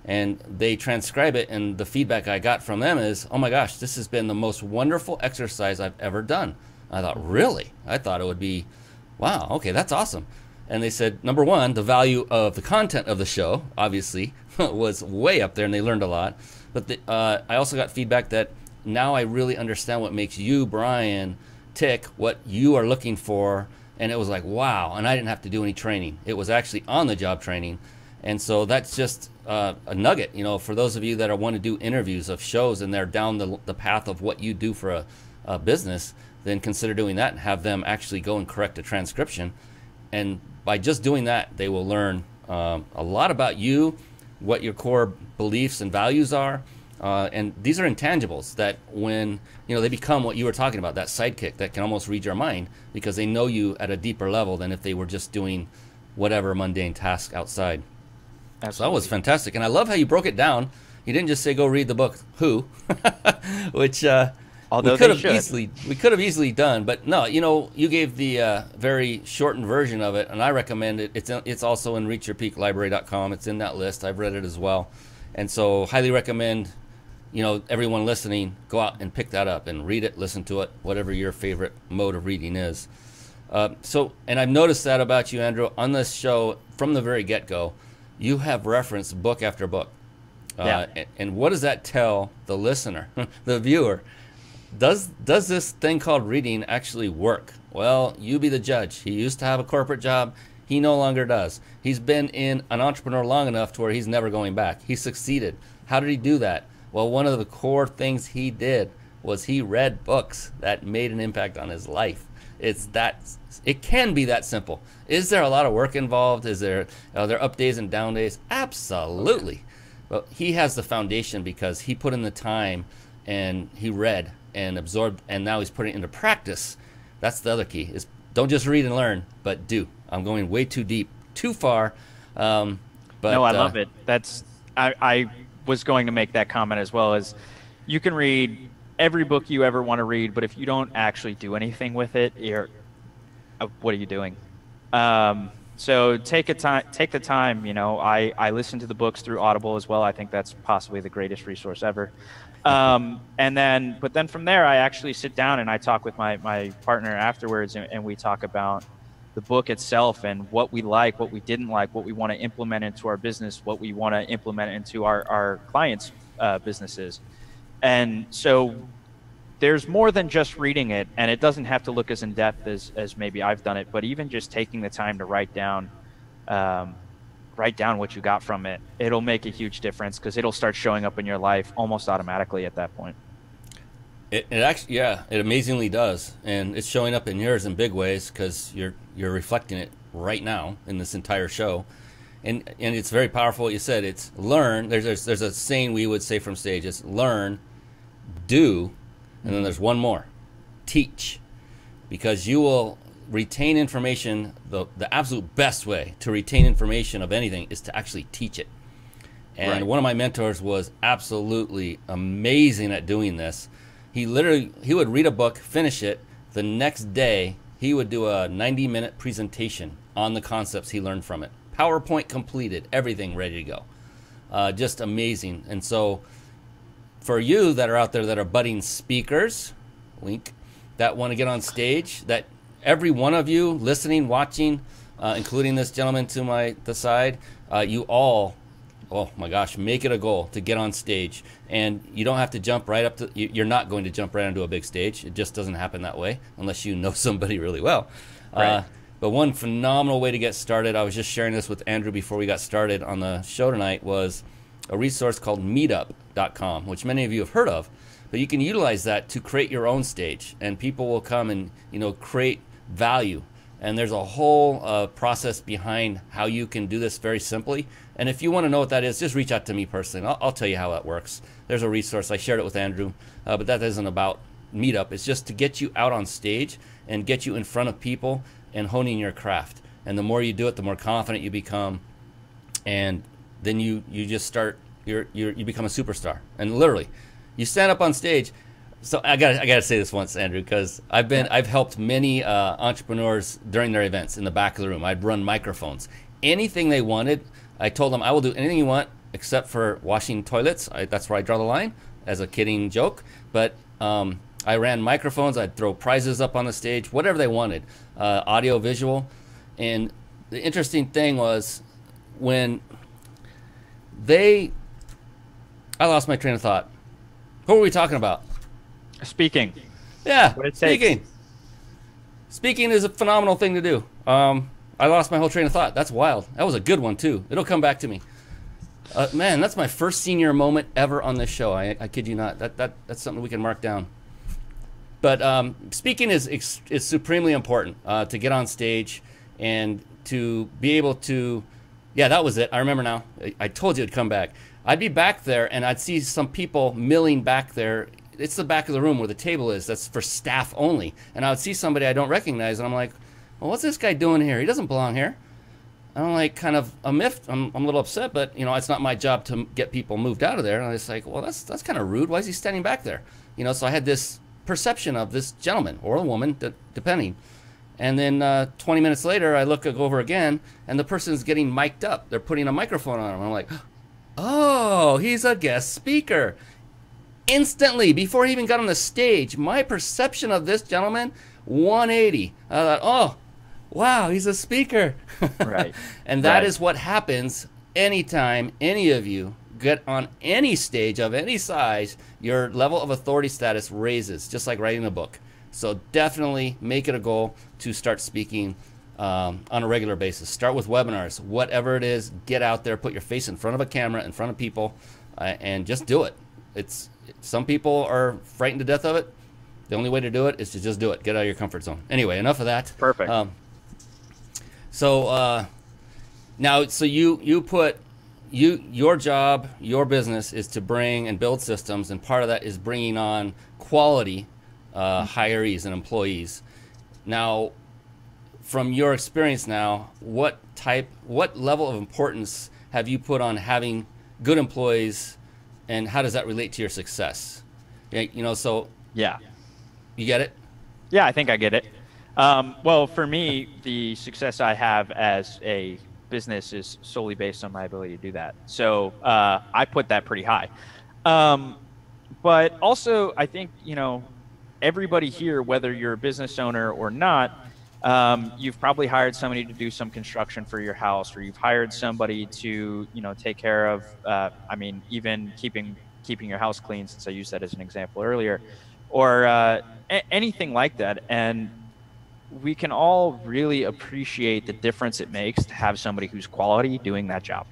Speaker 2: And they transcribe it, and the feedback I got from them is, oh my gosh, this has been the most wonderful exercise I've ever done. I thought, really? I thought it would be, wow, okay, that's awesome. And they said, number one, the value of the content of the show, obviously, was way up there, and they learned a lot. But I also got feedback that now I really understand what makes you, Brian, tick, what you are looking for. And it was like, wow. And I didn't have to do any training. It was actually on-the-job training. And so that's just a nugget, for those of you that want to do interviews of shows and they're down the path of what you do for a business, then consider doing that and have them actually go and correct a transcription. And by just doing that, they will learn a lot about you, what your core beliefs and values are. And these are intangibles that when, they become what you were talking about, that sidekick that can almost read your mind because they know you at a deeper level than if they were just doing whatever mundane task outside.
Speaker 4: Absolutely.
Speaker 2: So that was fantastic. And I love how you broke it down. You didn't just say, go read the book, Who, which
Speaker 4: Although
Speaker 2: we could have easily done. But no, you gave the very shortened version of it, and I recommend it. It's also in reachyourpeaklibrary.com. It's in that list. I've read it as well. And so highly recommend, everyone listening, go out and pick that up and read it, listen to it, whatever your favorite mode of reading is. And I've noticed that about you, Andrew, on this show from the very get-go. You have referenced book after book.
Speaker 4: Yeah.
Speaker 2: And what does that tell the listener, the viewer? Does this thing called reading actually work? Well, you be the judge. He used to have a corporate job. He no longer does. He's been an entrepreneur long enough to where he's never going back. He succeeded. How did he do that? Well, one of the core things he did was he read books that made an impact on his life. It can be that simple. Is there a lot of work involved? Are there up days and down days? Absolutely. But he has the foundation because he put in the time and he read and absorbed, and now he's putting it into practice. That's the other key, is don't just read and learn, but do. I'm going way too deep, too far. But
Speaker 4: no, I love it. I was going to make that comment as well. As you can read every book you ever want to read, but if you don't actually do anything with it, what are you doing? So take the time. You know, I listen to the books through Audible as well. I think that's possibly the greatest resource ever. But then from there, I actually sit down and I talk with my partner afterwards, and we talk about the book itself and what we like, what we didn't like, what we want to implement into our business, what we want to implement into our clients' businesses. And so there's more than just reading it, and it doesn't have to look as in depth as maybe I've done it, but even just taking the time to write down what you got from it, it'll make a huge difference, because it'll start showing up in your life almost automatically at that point.
Speaker 2: It actually, yeah, it amazingly does, and it's showing up in yours in big ways, because you're reflecting it right now in this entire show, and it's very powerful. What you said, it's learn. There's a saying we would say from stage: it's learn, do, and then there's one more, teach, because you will retain information. The absolute best way to retain information of anything is to actually teach it. And one of my mentors was absolutely amazing at doing this. He would read a book, finish it. The next day, he would do a 90-minute presentation on the concepts he learned from it. PowerPoint completed, everything ready to go. Just amazing. And so for you that are out there that are budding speakers, wink, that want to get on stage, that every one of you listening, watching, including this gentleman to the side, you all, oh my gosh, make it a goal to get on stage. And you don't have to jump right up to, you're not going to jump right onto a big stage. It just doesn't happen that way unless you know somebody really well.
Speaker 4: Right.
Speaker 2: But one phenomenal way to get started, I was just sharing this with Andrew before we got started on the show tonight, was a resource called meetup.com, which many of you have heard of. But you can utilize that to create your own stage, and people will come and create value. And there's a whole process behind how you can do this very simply. And if you want to know what that is, just reach out to me personally. I'll tell you how that works. There's a resource. I shared it with Andrew, but that isn't about Meetup. It's just to get you out on stage and get you in front of people and honing your craft. And the more you do it, the more confident you become. And then you just start, you become a superstar. And literally, you stand up on stage. So I gotta say this once, Andrew, because I've helped many entrepreneurs during their events in the back of the room. I'd run microphones, anything they wanted. I told them I will do anything you want except for washing toilets. That's where I draw the line, as a kidding joke. But I ran microphones. I'd throw prizes up on the stage, whatever they wanted, audio, visual. And the interesting thing was when I lost my train of thought. What were we talking about?
Speaker 4: Speaking.
Speaker 2: Yeah,
Speaker 4: What it
Speaker 2: speaking.
Speaker 4: takes.
Speaker 2: Speaking is a phenomenal thing to do. I lost my whole train of thought. That's wild. That was a good one, too. It'll come back to me. Man, that's my first senior moment ever on this show. I kid you not. That's something we can mark down. But speaking is supremely important to get on stage and to be able to... Yeah, that was it. I remember now. I told you it'd come back. I'd be back there, and I'd see some people milling back there. It's the back of the room where the table is. That's for staff only. And I would see somebody I don't recognize, and I'm like, well, what's this guy doing here? He doesn't belong here. I'm like, kind of miffed. I'm a little upset, but it's not my job to get people moved out of there. And I was like, well, that's kind of rude. Why is he standing back there? So I had this perception of this gentleman or a woman, depending. And then 20 minutes later, I look over again, and the person's getting mic'd up. They're putting a microphone on him. I'm like, oh, he's a guest speaker. Instantly, before he even got on the stage, my perception of this gentleman, 180. I thought, oh, wow, he's a speaker.
Speaker 4: Right.
Speaker 2: And that is what happens anytime any of you get on any stage of any size. Your level of authority status raises, just like writing a book. So definitely make it a goal to start speaking on a regular basis. Start with webinars. Whatever it is, get out there, put your face in front of a camera, in front of people, and just do it. Some people are frightened to death of it. The only way to do it is to just do it. Get out of your comfort zone. Anyway, enough of that.
Speaker 4: Perfect.
Speaker 2: Now, so you put your job, your business is to bring and build systems, and part of that is bringing on quality hirees and employees. Now, from your experience now, what level of importance have you put on having good employees, and how does that relate to your success? So
Speaker 4: Yeah.
Speaker 2: you get it?
Speaker 4: Yeah, I think I get it. Well, for me, the success I have as a business is solely based on my ability to do that. So I put that pretty high. Um, but also, I think, everybody here, whether you're a business owner or not, you've probably hired somebody to do some construction for your house, or you've hired somebody to, take care of, even keeping your house clean, since I used that as an example earlier, or anything like that. And we can all really appreciate the difference it makes to have somebody who's quality doing that job.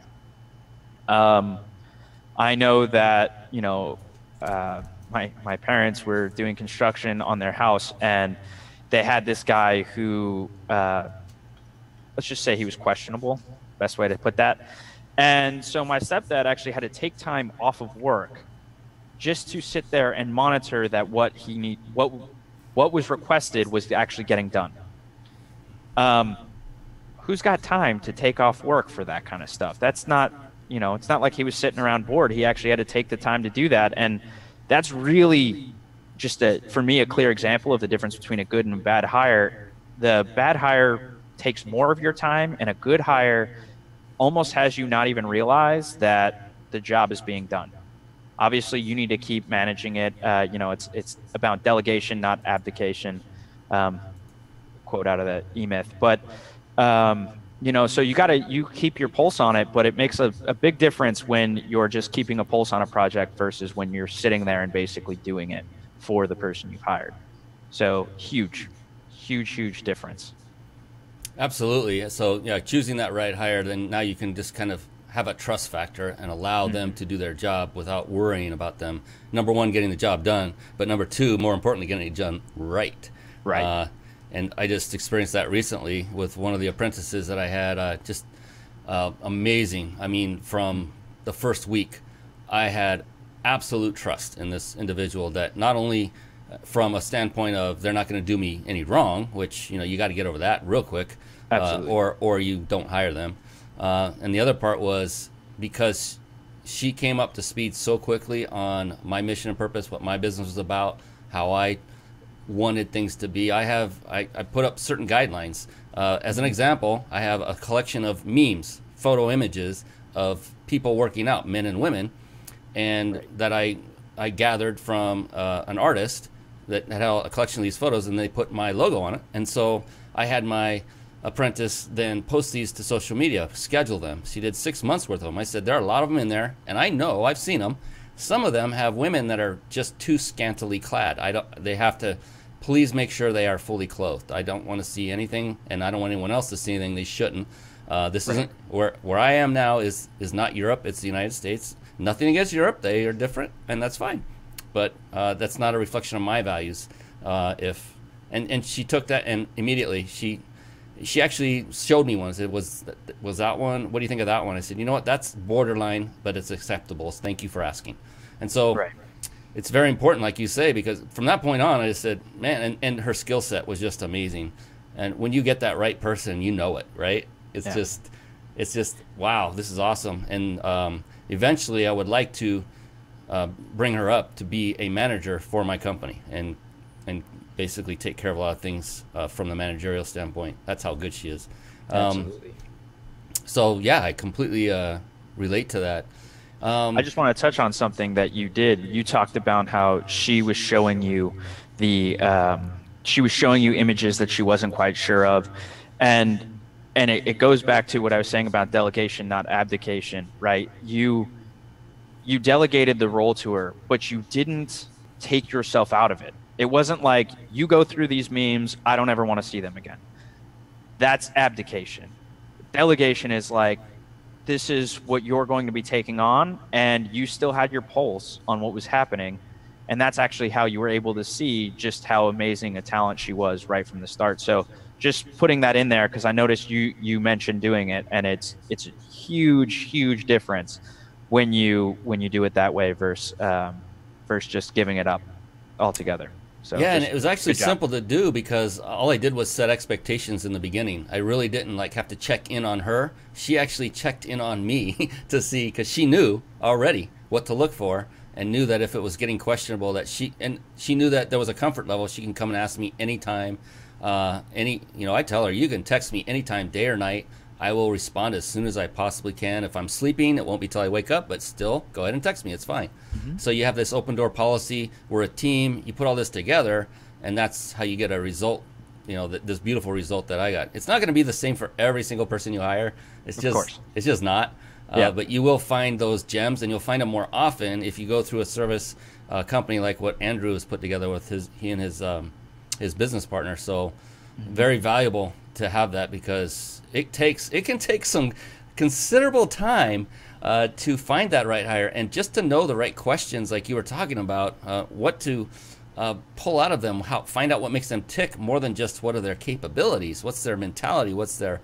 Speaker 4: I know that, my parents were doing construction on their house, and they had this guy who, let's just say he was questionable, best way to put that. And so my stepdad actually had to take time off of work just to sit there and monitor that what was requested was actually getting done. Who's got time to take off work for that kind of stuff? That's not, it's not like he was sitting around bored. He actually had to take the time to do that. And that's really just for me, a clear example of the difference between a good and a bad hire. The bad hire takes more of your time, and a good hire almost has you not even realize that the job is being done. Obviously, you need to keep managing it. It's about delegation, not abdication. Quote out of the E-Myth. But, so you keep your pulse on it, but it makes a big difference when you're just keeping a pulse on a project versus when you're sitting there and basically doing it for the person you've hired. So huge difference.
Speaker 2: Absolutely. So yeah, choosing that right hire, then now you can just kind of have a trust factor and allow them to do their job without worrying about them. Number one, getting the job done, but number two, more importantly, getting it done right.
Speaker 4: Right.
Speaker 2: And I just experienced that recently with one of the apprentices that I had. Just amazing. I mean, from the first week, I had absolute trust in this individual, that not only from a standpoint of they're not going to do me any wrong, which, you got to get over that real quick, or you don't hire them. And the other part was because she came up to speed so quickly on my mission and purpose, what my business was about, how I wanted things to be. I put up certain guidelines. As an example, I have a collection of memes, photo images of people working out, men and women, and that I gathered from an artist that had a collection of these photos, and they put my logo on it. And so I had my apprentice then post these to social media, schedule them. She did 6 months worth of them. I said, there are a lot of them in there, and I know, I've seen them. Some of them have women that are just too scantily clad. They have to please make sure they are fully clothed. I don't want to see anything, and I don't want anyone else to see anything they shouldn't. This isn't where I am now is not Europe, it's the United States. Nothing against Europe, they are different, and that's fine. But that's not a reflection of my values. And she took that, and immediately she actually showed me one. Said, was that one? What do you think of that one? I said, you know what? That's borderline, but it's acceptable. So thank you for asking. And so it's very important, like you say, because from that point on, I just said, man, and her skill set was just amazing. And when you get that right person, you know it, right? It's just, wow, this is awesome. And eventually I would like to bring her up to be a manager for my company and basically take care of a lot of things from the managerial standpoint. That's how good she is.
Speaker 4: Absolutely.
Speaker 2: So yeah, I completely relate to that.
Speaker 4: I just want to touch on something that you did. You talked about how she was showing you images that she wasn't quite sure of, and it goes back to what I was saying about delegation, not abdication, right? You delegated the role to her, but you didn't take yourself out of it. It wasn't like, you go through these memes, I don't ever want to see them again. That's abdication. Delegation is like, this is what you're going to be taking on, and you still had your pulse on what was happening. And that's actually how you were able to see just how amazing a talent she was right from the start. So just putting that in there, because I noticed you mentioned doing it, and it's a huge difference when you do it that way versus just giving it up altogether. So
Speaker 2: yeah, and it was actually simple to do because all I did was set expectations in the beginning. I really didn't have to check in on her. She actually checked in on me to see, because she knew already what to look for and knew that if it was getting questionable, that she knew that there was a comfort level. She can come and ask me anytime. I tell her, you can text me anytime, day or night. I will respond as soon as I possibly can. If I'm sleeping, it won't be till I wake up, but still, go ahead and text me. It's fine. So you have this open door policy. We're a team. You put all this together, and that's how you get a result. This beautiful result that I got. It's not going to be the same for every single person you hire. It's just not. But you will find those gems, and you'll find them more often if you go through a service company like what Andrew has put together with his business partner. So very valuable to have that, because it can take some considerable time to find that right hire, and just to know the right questions like you were talking about, what to pull out of them, find out what makes them tick, more than just what are their capabilities, what's their mentality, what's their,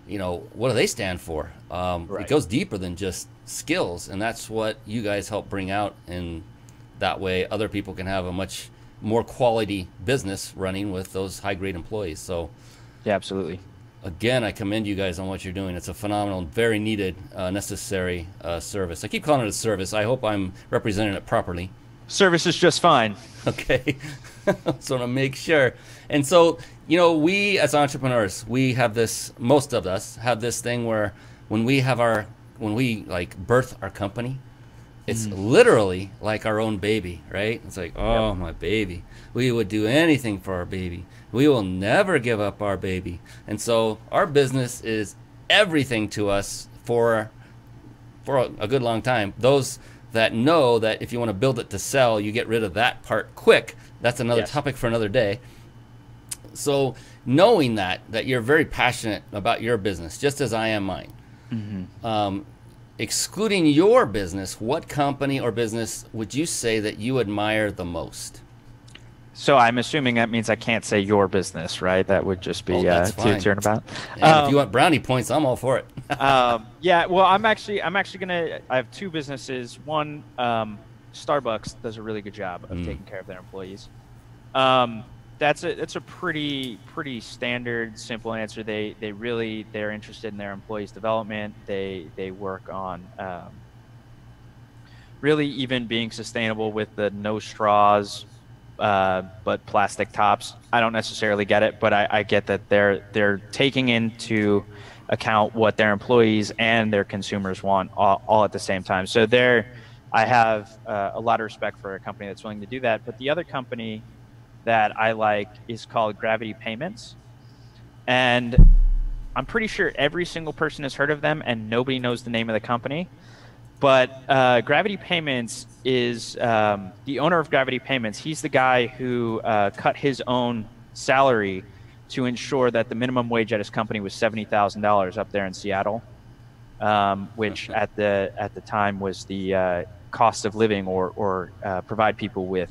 Speaker 2: what do they stand for? It goes deeper than just skills, and that's what you guys help bring out, and that way other people can have a much more quality business running with those high-grade employees. So
Speaker 4: yeah, absolutely.
Speaker 2: Again, I commend you guys on what you're doing. It's a phenomenal, very needed, necessary service. I keep calling it a service. I hope I'm representing it properly.
Speaker 4: Service is just fine.
Speaker 2: Okay. So to make sure. And so, we as entrepreneurs, we have this, most of us have this thing where when we birth our company, it's literally like our own baby, right? It's like, oh, my baby. We would do anything for our baby. We will never give up our baby. And so our business is everything to us for a good long time. Those that know that if you want to build it to sell, you get rid of that part quick. That's another topic for another day. So knowing that you're very passionate about your business, just as I am mine, excluding your business, what company or business would you say that you admire the most?
Speaker 4: So I'm assuming that means I can't say your business, right? That would just be turnabout.
Speaker 2: And if you want brownie points, I'm all for it.
Speaker 4: Yeah, well, I'm actually I have two businesses. One, Starbucks does a really good job of taking care of their employees. That's a pretty standard, simple answer. They're interested in their employees' development. They work on really even being sustainable with the no straws, but plastic tops. I don't necessarily get it, but I get that they're taking into account what their employees and their consumers want all at the same time. So I have a lot of respect for a company that's willing to do that. But the other company that I like is called Gravity Payments. And I'm pretty sure every single person has heard of them and nobody knows the name of the company. But Gravity Payments is the owner of Gravity Payments. He's the guy who cut his own salary to ensure that the minimum wage at his company was $70,000 up there in Seattle, which at the time was the cost of living, or provide people with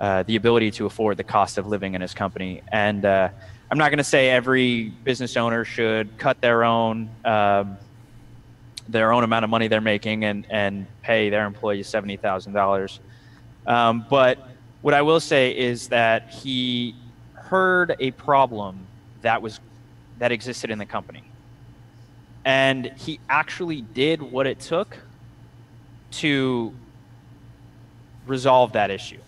Speaker 4: the ability to afford the cost of living in his company. And I'm not going to say every business owner should cut their own amount of money they're making and pay their employees $70,000. But what I will say is that he heard a problem that existed in the company, and he actually did what it took to resolve that issue.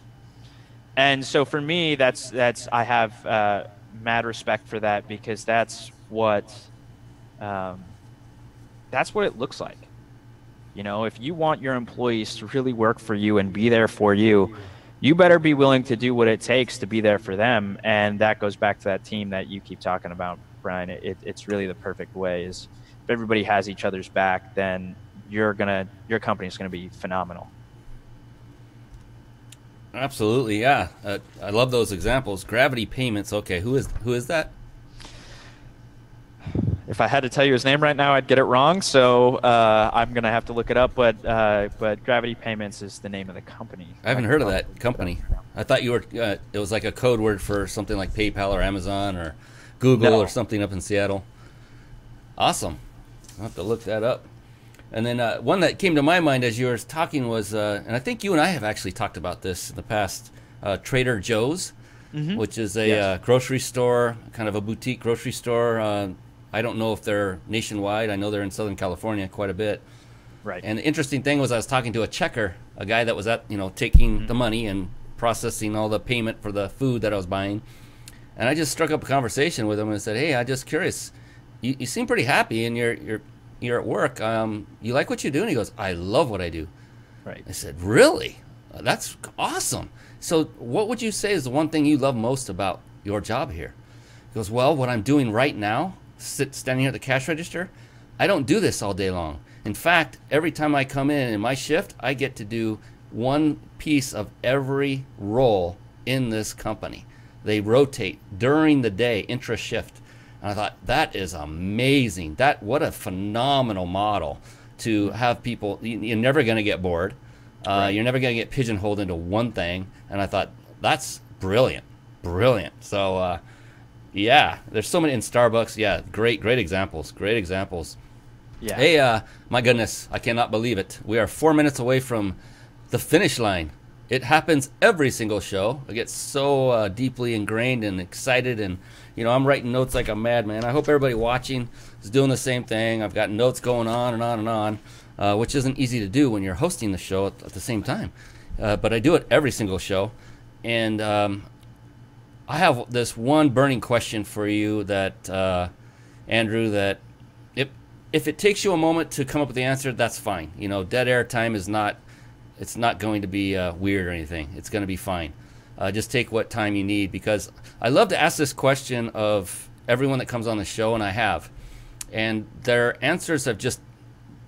Speaker 4: And so for me, that's I have mad respect for that, because that's what it looks like. If you want your employees to really work for you and be there for you, you better be willing to do what it takes to be there for them. And that goes back to that team that you keep talking about, Brian. It's really the perfect way. Is if everybody has each other's back, then your company's gonna be phenomenal.
Speaker 2: Absolutely, yeah. I love those examples. Gravity Payments. Okay, who is that?
Speaker 4: If I had to tell you his name right now, I'd get it wrong. So I'm gonna have to look it up. But Gravity Payments is the name of the company.
Speaker 2: I haven't heard of that company. I thought you were. It was like a code word for something like PayPal or Amazon or Google or something up in Seattle. Awesome. I'll have to look that up. And then one that came to my mind as you were talking was, and I think you and I have actually talked about this in the past, Trader Joe's, which is a grocery store, kind of a boutique grocery store. I don't know if they're nationwide. I know they're in Southern California quite a bit.
Speaker 4: Right.
Speaker 2: And the interesting thing was I was talking to a checker, a guy that was taking the money and processing all the payment for the food that I was buying. And I just struck up a conversation with him and said, hey, I'm just curious. You seem pretty happy and you're at work. You like what you do? And he goes, I love what I do.
Speaker 4: Right.
Speaker 2: I said, really? That's awesome. So what would you say is the one thing you love most about your job here? He goes, well, what I'm doing right now, standing here at the cash register, I don't do this all day long. In fact, every time I come in my shift, I get to do one piece of every role in this company. They rotate during the day, intra-shift. And I thought, that is amazing. What a phenomenal model to have people. You're never going to get bored.
Speaker 4: Right.
Speaker 2: You're never going to get pigeonholed into one thing. And I thought, that's brilliant. So, yeah, there's so many in Starbucks. Yeah, great examples.
Speaker 4: Yeah.
Speaker 2: Hey, my goodness, I cannot believe it. We are 4 minutes away from the finish line. It happens every single show. I get so deeply ingrained and excited, and I'm writing notes like a madman. I hope everybody watching is doing the same thing. I've got notes going on and on and on, which isn't easy to do when you're hosting the show at the same time. But I do it every single show, and I have this one burning question for you that, Andrew, that if it takes you a moment to come up with the answer, that's fine. Dead air time is not. It's not going to be weird or anything. It's going to be fine. Just take what time you need, because I love to ask this question of everyone that comes on the show, and I have. And their answers have just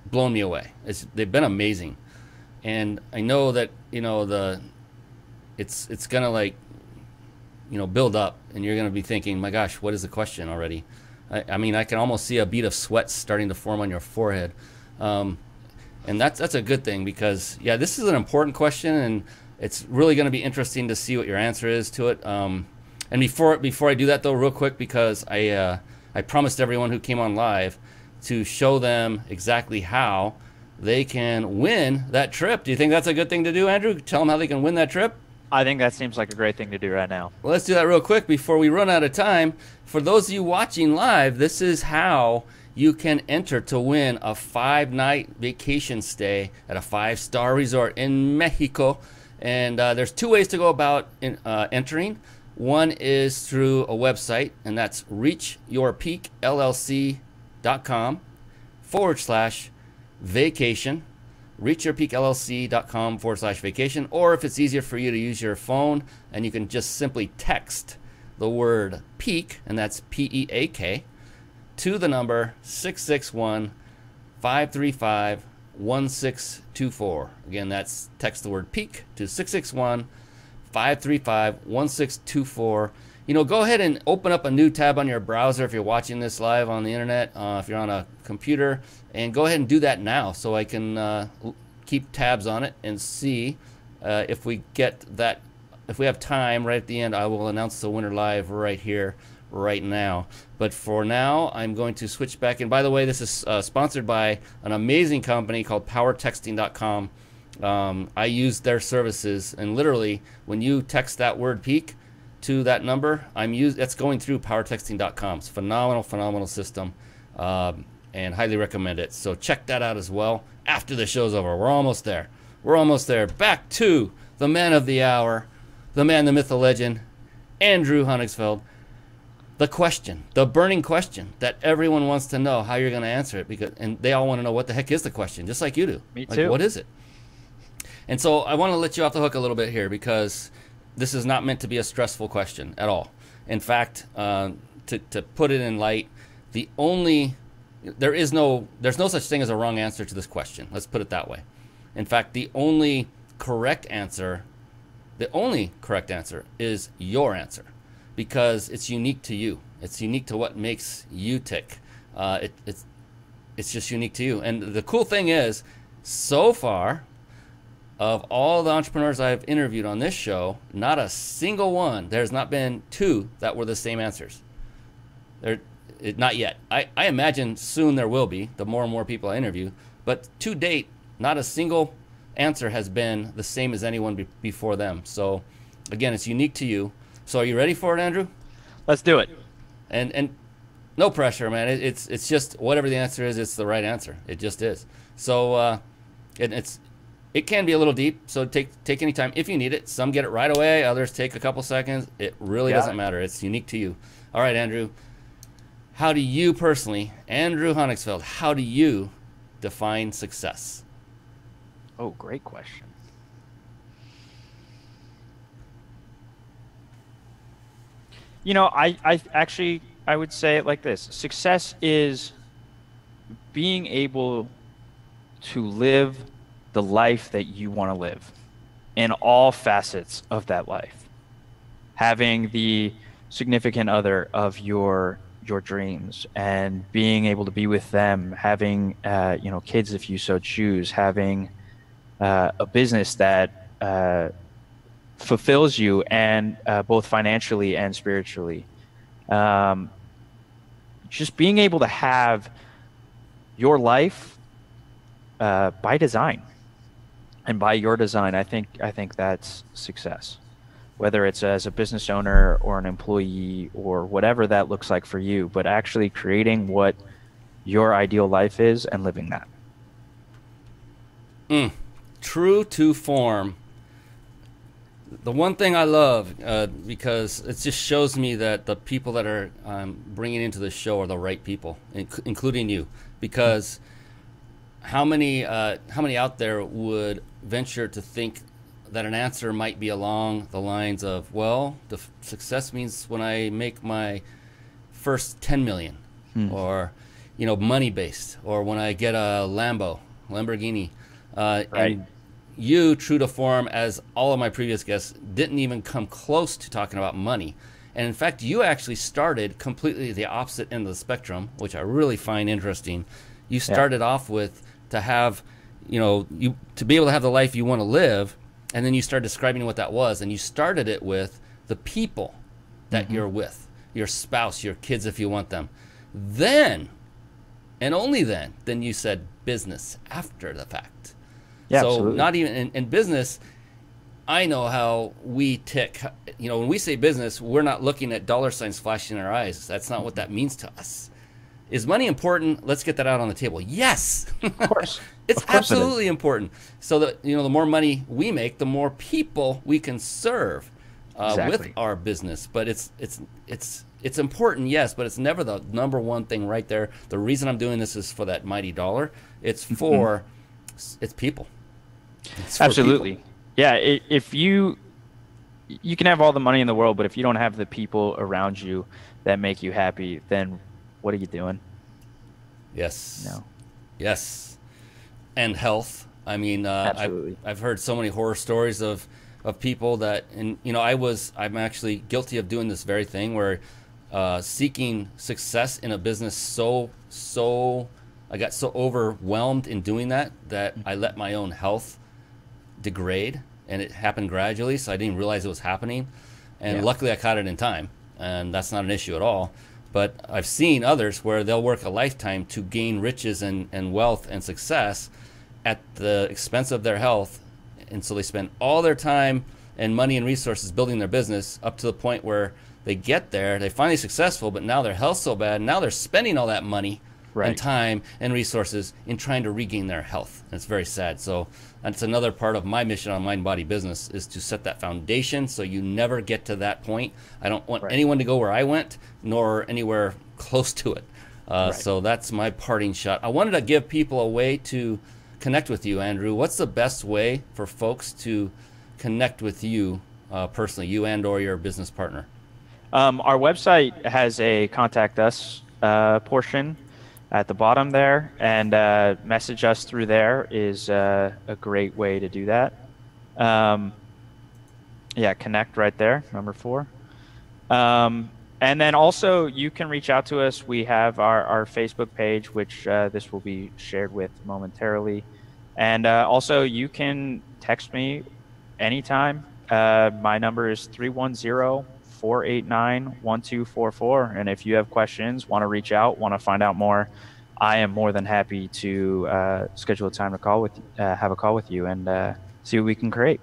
Speaker 2: blown me away. They've been amazing. And I know that, it's going to build up, and you're going to be thinking, my gosh, what is the question already? I mean, I can almost see a bead of sweat starting to form on your forehead. And that's a good thing, because, yeah, this is an important question, and it's really going to be interesting to see what your answer is to it. And before I do that, though, real quick, because I promised everyone who came on live to show them exactly how they can win that trip. Do you think that's a good thing to do, Andrew? Tell them how they can win that trip?
Speaker 4: I think that seems like a great thing to do right now.
Speaker 2: Well, let's do that real quick before we run out of time. For those of you watching live, this is how you can enter to win a 5-night vacation stay at a 5-star resort in Mexico. And there's 2 ways to go about entering. One is through a website, and that's reachyourpeakllc.com/vacation. reachyourpeakllc.com/vacation. Or if it's easier for you to use your phone, and you can just simply text the word peak, and that's PEAK, to the number 661-535-1624. Again, that's text the word peak to 661-535-1624. Go ahead and open up a new tab on your browser if you're watching this live on the internet, if you're on a computer, and go ahead and do that now so I can keep tabs on it and see if we get that. If we have time right at the end, I will announce the winner live right here, right now. But for now, I'm going to switch back. And by the way, this is sponsored by an amazing company called powertexting.com. I use their services, and literally, when you text that word peak to that number, that's going through powertexting.com. It's a phenomenal system, and highly recommend it. So check that out as well after the show's over. We're almost there. Back to the man of the hour, the man, the myth, the legend, Andrew Honigsfeld. The question, the burning question that everyone wants to know how you're going to answer it, and they all want to know what the heck is the question, just like you do.
Speaker 4: Me too.
Speaker 2: What is it? And so I want to let you off the hook a little bit here, because this is not meant to be a stressful question at all. In fact, to put it in light, there's no such thing as a wrong answer to this question. Let's put it that way. In fact, the only correct answer is your answer, because it's unique to you. It's unique to what makes you tick. It's just unique to you. And the cool thing is, so far, of all the entrepreneurs I've interviewed on this show, not a single one, there's not been 2 that were the same answers. Not yet. I imagine soon there will be, the more and more people I interview. But to date, not a single answer has been the same as anyone before them. So, again, it's unique to you. So are you ready for it, Andrew?
Speaker 4: Let's do it.
Speaker 2: And no pressure, man. It's just whatever the answer is, it's the right answer. It just is. So it's It can be a little deep, so take any time if you need it. Some get it right away, others take a couple seconds. It really doesn't matter. It's unique to you. All right, Andrew, how do you personally, Andrew Honigsfeld, how do you define success?
Speaker 4: Oh, great question. You know, I actually, I would say it like this. Success is being able to live the life that you want to live in all facets of that life. Having the significant other of your dreams and being able to be with them, having, kids if you so choose, having a business that fulfills you and both financially and spiritually. Just being able to have your life by design and by your design. I think that's success, whether it's as a business owner or an employee or whatever that looks like for you, but actually creating what your ideal life is and living that.
Speaker 2: True to form. The one thing I love, because it just shows me that the people that are bringing into the show are the right people, including you. Because how many out there would venture to think that an answer might be along the lines of, well, the success means when I make my first 10 million, or money based, or when I get a Lamborghini, and you, true to form, as all of my previous guests, didn't even come close to talking about money. And in fact, you actually started completely the opposite end of the spectrum, which I really find interesting. You started off with to have, to be able to have the life you want to live, and then you started describing what that was, and you started it with the people that you're with, your spouse, your kids if you want them. Then, and only then you said business after the fact.
Speaker 4: Yeah,
Speaker 2: so
Speaker 4: absolutely.
Speaker 2: Not even in business, I know how we tick. When we say business, we're not looking at dollar signs flashing in our eyes. That's not what that means to us. Is money important? Let's get that out on the table. Yes.
Speaker 4: Of course.
Speaker 2: It's
Speaker 4: of course
Speaker 2: absolutely important. So that, the more money we make, the more people we can serve with our business. But it's important, yes, but it's never the number one thing right there. The reason I'm doing this is for that mighty dollar. It's for it's people.
Speaker 4: Absolutely. Yeah. If you can have all the money in the world, but if you don't have the people around you that make you happy, then what are you doing?
Speaker 2: Yes.
Speaker 4: No.
Speaker 2: Yes. And health. I mean,
Speaker 4: absolutely.
Speaker 2: I've heard so many horror stories of people that, and I'm actually guilty of doing this very thing where seeking success in a business I got so overwhelmed in doing that I let my own health degrade, and it happened gradually, so I didn't realize it was happening. And luckily I caught it in time, and that's not an issue at all. But I've seen others where they'll work a lifetime to gain riches and wealth and success at the expense of their health, and so they spend all their time and money and resources building their business up to the point where they get there, they're finally successful, but now their health's so bad, now they're spending all that money and time and resources in trying to regain their health. And it's very sad. So that's another part of my mission on Mind Body Business, is to set that foundation so you never get to that point. I don't want anyone to go where I went, nor anywhere close to it. So that's my parting shot. I wanted to give people a way to connect with you, Andrew. What's the best way for folks to connect with you personally, you and or your business partner?
Speaker 4: Our website has a contact us portion at the bottom there, and message us through there is a great way to do that. Connect right there, number 4. And then also you can reach out to us. We have our Facebook page, which this will be shared with momentarily. And also you can text me anytime. My number is 310-489-1244. And if you have questions, want to reach out, want to find out more, I am more than happy to schedule a time to have a call with you and see what we can create.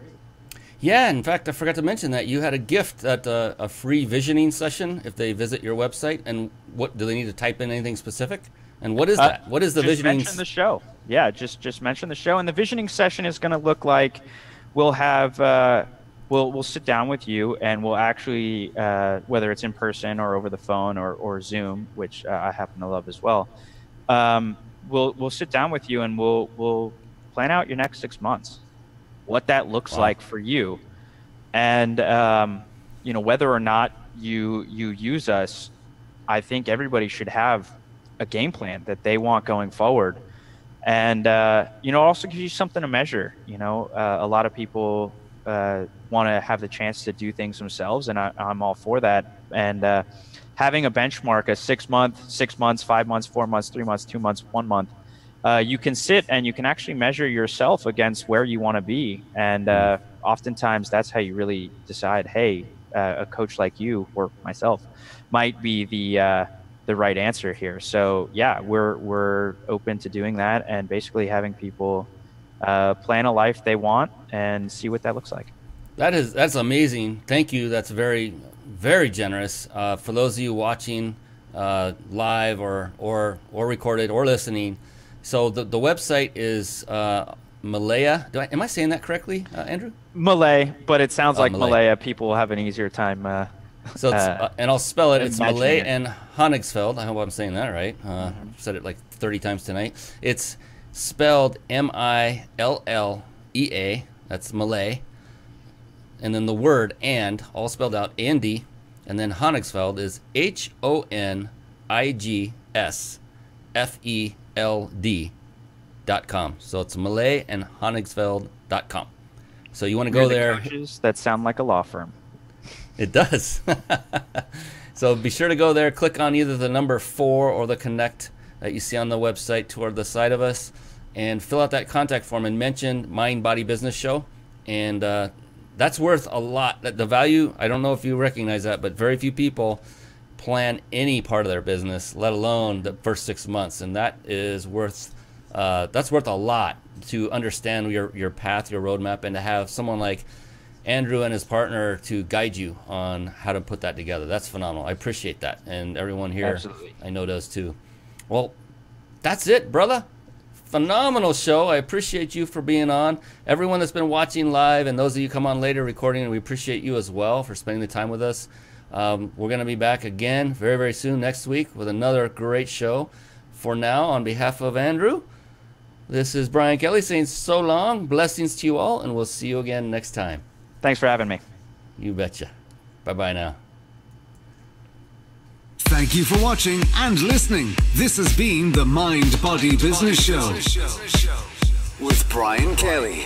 Speaker 2: Yeah, in fact, I forgot to mention that you had a gift at a free visioning session if they visit your website. And what do they need to type in anything specific? And what is that? What is the visioning?
Speaker 4: Mention the show. Yeah, just mention the show. And the visioning session is going to look like we'll have we'll sit down with you, and we'll actually whether it's in person or over the phone or Zoom, which I happen to love as well. We'll sit down with you, and we'll plan out your next 6 months, what that looks like for you, and whether or not you use us. I think everybody should have a game plan that they want going forward, and also gives you something to measure. A lot of people want to have the chance to do things themselves, and I'm all for that. And having a benchmark, a 6 months, 5 months, 4 months, 3 months, 2 months, 1 month, you can sit and you can actually measure yourself against where you want to be, and oftentimes that's how you really decide, hey, a coach like you or myself might be the right answer here. So yeah, we're open to doing that, and basically having people plan a life they want and see what that looks like.
Speaker 2: That's amazing. Thank you. That's very, very generous. For those of you watching live or recorded or listening, so the website is Millea. Am I saying that correctly, Andrew?
Speaker 4: Millea, but it sounds like Millea. People will have an easier time.
Speaker 2: So it's, and I'll spell it. It's Millea and Honigsfeld. I hope I'm saying that right. I've said it like 30 times tonight. It's spelled Millea. That's Millea. And then the word and, all spelled out, A-N-D. And then Honigsfeld is HONIGSFELD.com. So it's Millea and Honigsfeld.com. So you want to go there.
Speaker 4: Coaches that sound like a law firm.
Speaker 2: It does. So be sure to go there, click on either the number 4 or the connect that you see on the website toward the side of us, and fill out that contact form and mention Mind Body Business Show. And that's worth a lot. The value, I don't know if you recognize that, but very few people plan any part of their business, let alone the first 6 months. And that is worth a lot to understand your path, your roadmap, and to have someone like Andrew and his partner to guide you on how to put that together. That's phenomenal. I appreciate that. And everyone here, absolutely, I know does too. Well, that's it, brother. Phenomenal show. I appreciate you for being on. Everyone that's been watching live, and those of you come on later recording, we appreciate you as well for spending the time with us. We're going to be back again very, very soon next week with another great show. For now, on behalf of Andrew, this is Brian Kelly saying so long. Blessings to you all, and we'll see you again next time.
Speaker 4: Thanks for having me.
Speaker 2: You betcha. Bye-bye now.
Speaker 1: Thank you for watching and listening. This has been the Mind Body Business Show with Brian Kelly.